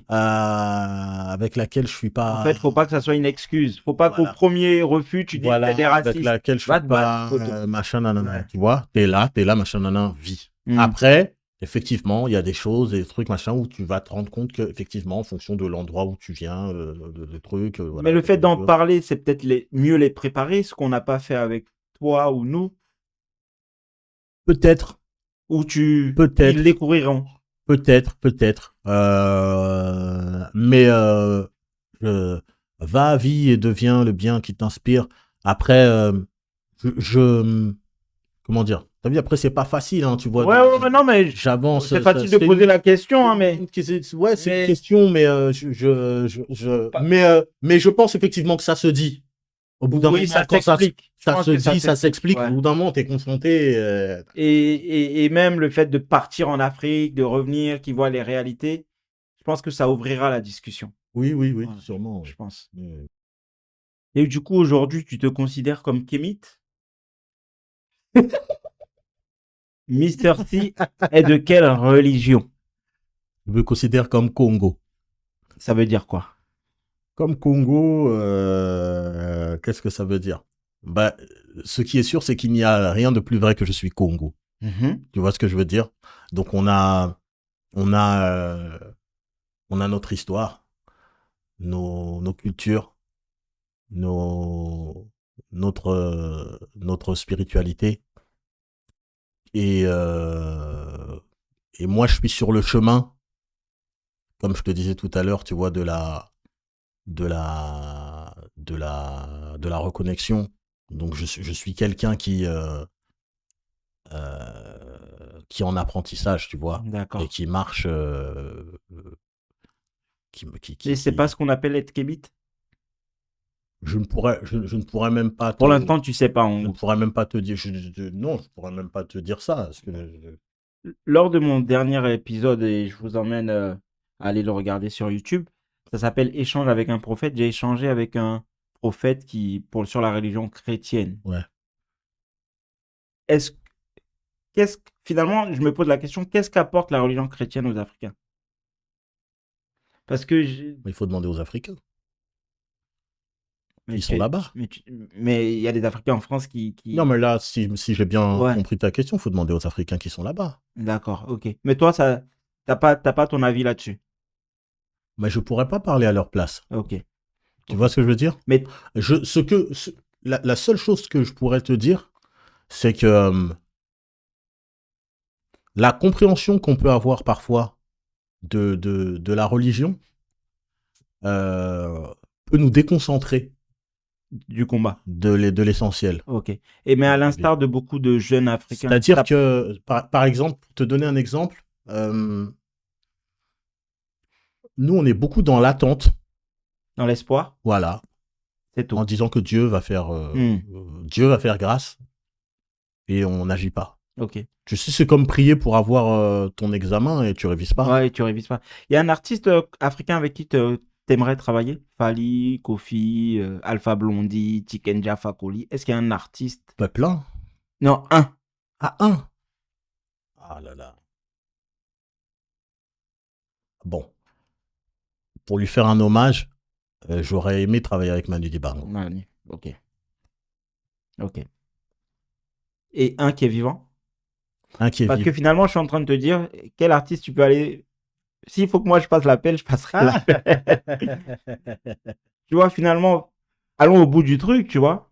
avec laquelle je suis pas... En fait, faut pas que ça soit une excuse. Faut pas qu'au premier refus, tu dises que t'es raciste. Avec laquelle je suis pas machin, nanana. Tu vois, t'es là, machin, nanana, vie. Après, effectivement, il y a des choses, des trucs, machin, où tu vas te rendre compte que, effectivement, en fonction de l'endroit où tu viens, de trucs... voilà, mais le fait d'en parler, c'est peut-être mieux les préparer, ce qu'on n'a pas fait avec toi ou nous. Peut-être. Ou ils le découvriront. Peut-être. Mais va à vie et deviens le bien qui t'inspire. Après, comment dire? T'as vu, après, c'est pas facile, hein, tu vois. Ouais, non, mais j'avance. C'est facile de poser la question, hein, mais. Ouais, c'est une question, mais mais je pense effectivement que ça se dit. Au bout d'un moment, quand ça s'explique. Au bout d'un moment, t'es confronté. Et même le fait de partir en Afrique, de revenir, qui voit les réalités, je pense que ça ouvrira la discussion. Oui, sûrement. Je pense. Et du coup, aujourd'hui, tu te considères comme kémite? Mr. C est de quelle religion? Je me considère comme Congo. Ça veut dire quoi? Comme Congo, qu'est-ce que ça veut dire? Bah, ce qui est sûr, c'est qu'il n'y a rien de plus vrai que je suis Congo. Tu vois ce que je veux dire? Donc on a notre histoire, nos cultures, notre spiritualité. Et moi, je suis sur le chemin, comme je te disais tout à l'heure, tu vois, de la reconnexion. Donc je suis quelqu'un qui est en apprentissage, tu vois. D'accord. Et qui marche et c'est pas ce qu'on appelle être kémite? Je ne pourrais même pas pour l'instant, tu sais pas. Je ne pourrais même pas te dire non, je pourrais même pas te dire ça parce que lors de mon dernier épisode, et je vous emmène à aller le regarder sur YouTube, ça s'appelle Échange avec un prophète. J'ai échangé avec un prophète sur la religion chrétienne. Ouais. Finalement, je me pose la question, qu'est-ce qu'apporte la religion chrétienne aux Africains? Parce que il faut demander aux Africains. Ils sont là-bas. Mais il y a des Africains en France qui... Non, mais là, si j'ai bien compris ta question, il faut demander aux Africains qui sont là-bas. D'accord, ok. Mais toi, t'as pas ton avis là-dessus? Mais je pourrais pas parler à leur place. Ok. Tu vois ce que je veux dire? Mais la seule chose que je pourrais te dire, c'est que la compréhension qu'on peut avoir parfois de la religion peut nous déconcentrer du combat, de l'essentiel. Ok. Mais à l'instar de beaucoup de jeunes Africains. C'est-à-dire que, par exemple, pour te donner un exemple, Nous, on est beaucoup dans l'attente, Dans l'espoir, voilà, c'est tout. en disant que Dieu va faire grâce et on n'agit pas. Ok. Tu sais, c'est comme prier pour avoir ton examen et tu révises pas. Ouais, tu révises pas. Il y a un artiste africain avec qui t'aimerais travailler? Fally, Kofi, Alpha Blondy, Tikenja Fakoli. Est-ce qu'il y a un artiste? Pas plein. Non, un. Ah, un. Ah là là. Bon, pour lui faire un hommage, j'aurais aimé travailler avec Manu Dibango. Manu. Ok. Ok. Et un qui est vivant? Un qui est Parce que vivant. finalement, je suis en train de te dire, quel artiste tu peux aller. S'il faut que moi je passe l'appel, je passerai l'appel. Tu vois, finalement, allons au bout du truc, tu vois.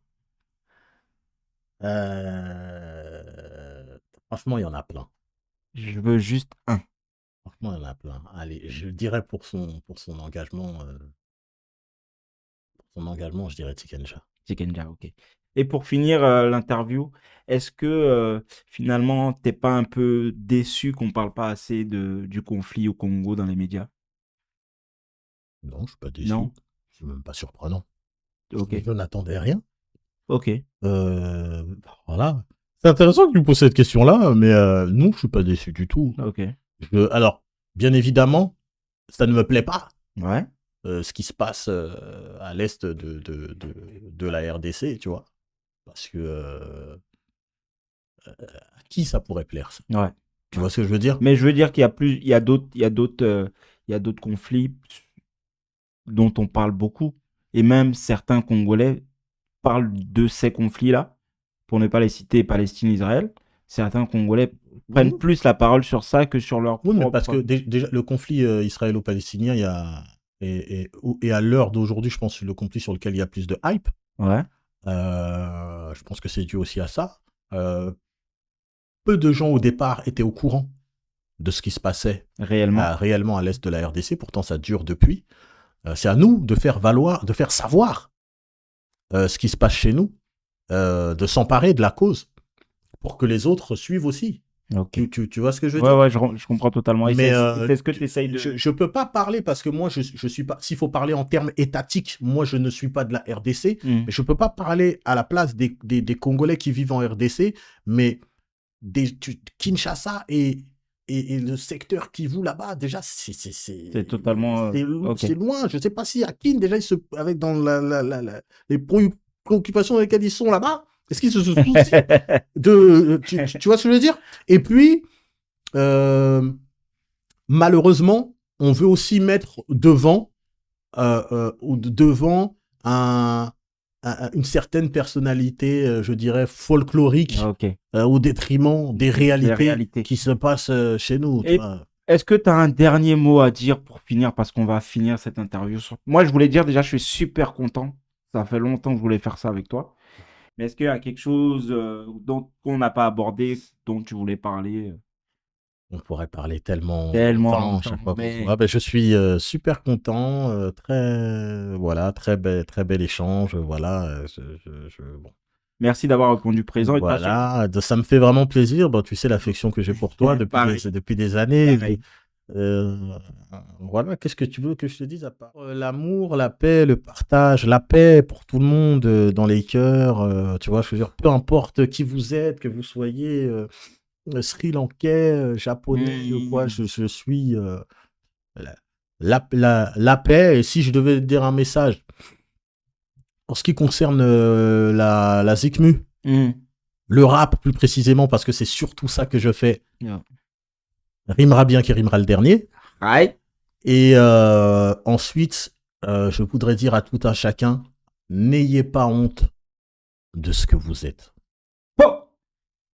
Franchement, il y en a plein. Je veux juste un. Franchement, il y en a plein. Allez, je dirais pour son engagement, je dirais Tikenja. Tikenja, ok. Et pour finir l'interview, est-ce que finalement, t'es pas un peu déçu qu'on parle pas assez du conflit au Congo dans les médias? Non, je suis pas déçu. Non? C'est même pas surprenant. Ok. Je n'attendais rien. Ok. Voilà. C'est intéressant que tu me poses cette question-là, mais non, je suis pas déçu du tout. Ok. Alors, bien évidemment, ça ne me plaît pas. Ouais. Ce qui se passe à l'est de la RDC, tu vois. Parce que à qui ça pourrait plaire, ça? Ouais. Tu vois ce que je veux dire? Mais je veux dire qu'il y a plus, il y a d'autres conflits dont on parle beaucoup. Et même certains Congolais parlent de ces conflits-là, pour ne pas les citer, Palestine-Israël. Certains Congolais prennent plus la parole sur ça que sur leur Oui, mais propre... parce que déjà, le conflit israélo-palestinien, il y a... Et à l'heure d'aujourd'hui, je pense que c'est le conflit sur lequel il y a plus de hype. Ouais. Je pense que c'est dû aussi à ça. Peu de gens au départ étaient au courant de ce qui se passait réellement à l'est de la RDC. Pourtant, ça dure depuis. C'est à nous de faire valoir, de faire savoir ce qui se passe chez nous, de s'emparer de la cause pour que les autres suivent aussi. Okay. Tu vois ce que je veux dire? Ouais, je comprends totalement. Mais c'est ce que tu essayes de... Je peux pas parler parce que moi, je suis pas... S'il faut parler en termes étatiques, moi, je ne suis pas de la RDC, mais je peux pas parler à la place des Congolais qui vivent en RDC, mais Kinshasa et le secteur Kivu là-bas, déjà, c'est totalement... C'est loin. Je sais pas si à Kin, déjà, avec dans les préoccupations dans lesquelles ils sont là-bas, est-ce qu'ils se soucient de... Tu vois ce que je veux dire? Et puis, malheureusement, on veut aussi mettre devant une certaine personnalité, je dirais, folklorique, au détriment des réalités qui se passent chez nous. Est-ce que tu as un dernier mot à dire pour finir, parce qu'on va finir cette interview Moi, je voulais dire déjà, je suis super content. Ça fait longtemps que je voulais faire ça avec toi. Mais est-ce qu'il y a quelque chose qu'on n'a pas abordé, dont tu voulais parler On pourrait parler tellement longtemps chaque fois. Mais... je suis super content, très bel échange. Voilà, bon. Merci d'avoir répondu présent. Voilà, ça me fait vraiment plaisir. Bon, tu sais l'affection que j'ai pour toi depuis des années. Voilà, qu'est-ce que tu veux que je te dise à part l'amour, la paix, le partage, la paix pour tout le monde dans les cœurs. Tu vois, je veux dire, peu importe qui vous êtes, que vous soyez Sri Lankais, japonais ou quoi, je suis la paix. Et si je devais dire un message en ce qui concerne la Zikmu, le rap plus précisément, parce que c'est surtout ça que je fais. Rimera bien qui rimera le dernier. Ouais. Et ensuite, je voudrais dire à tout un chacun, n'ayez pas honte de ce que vous êtes.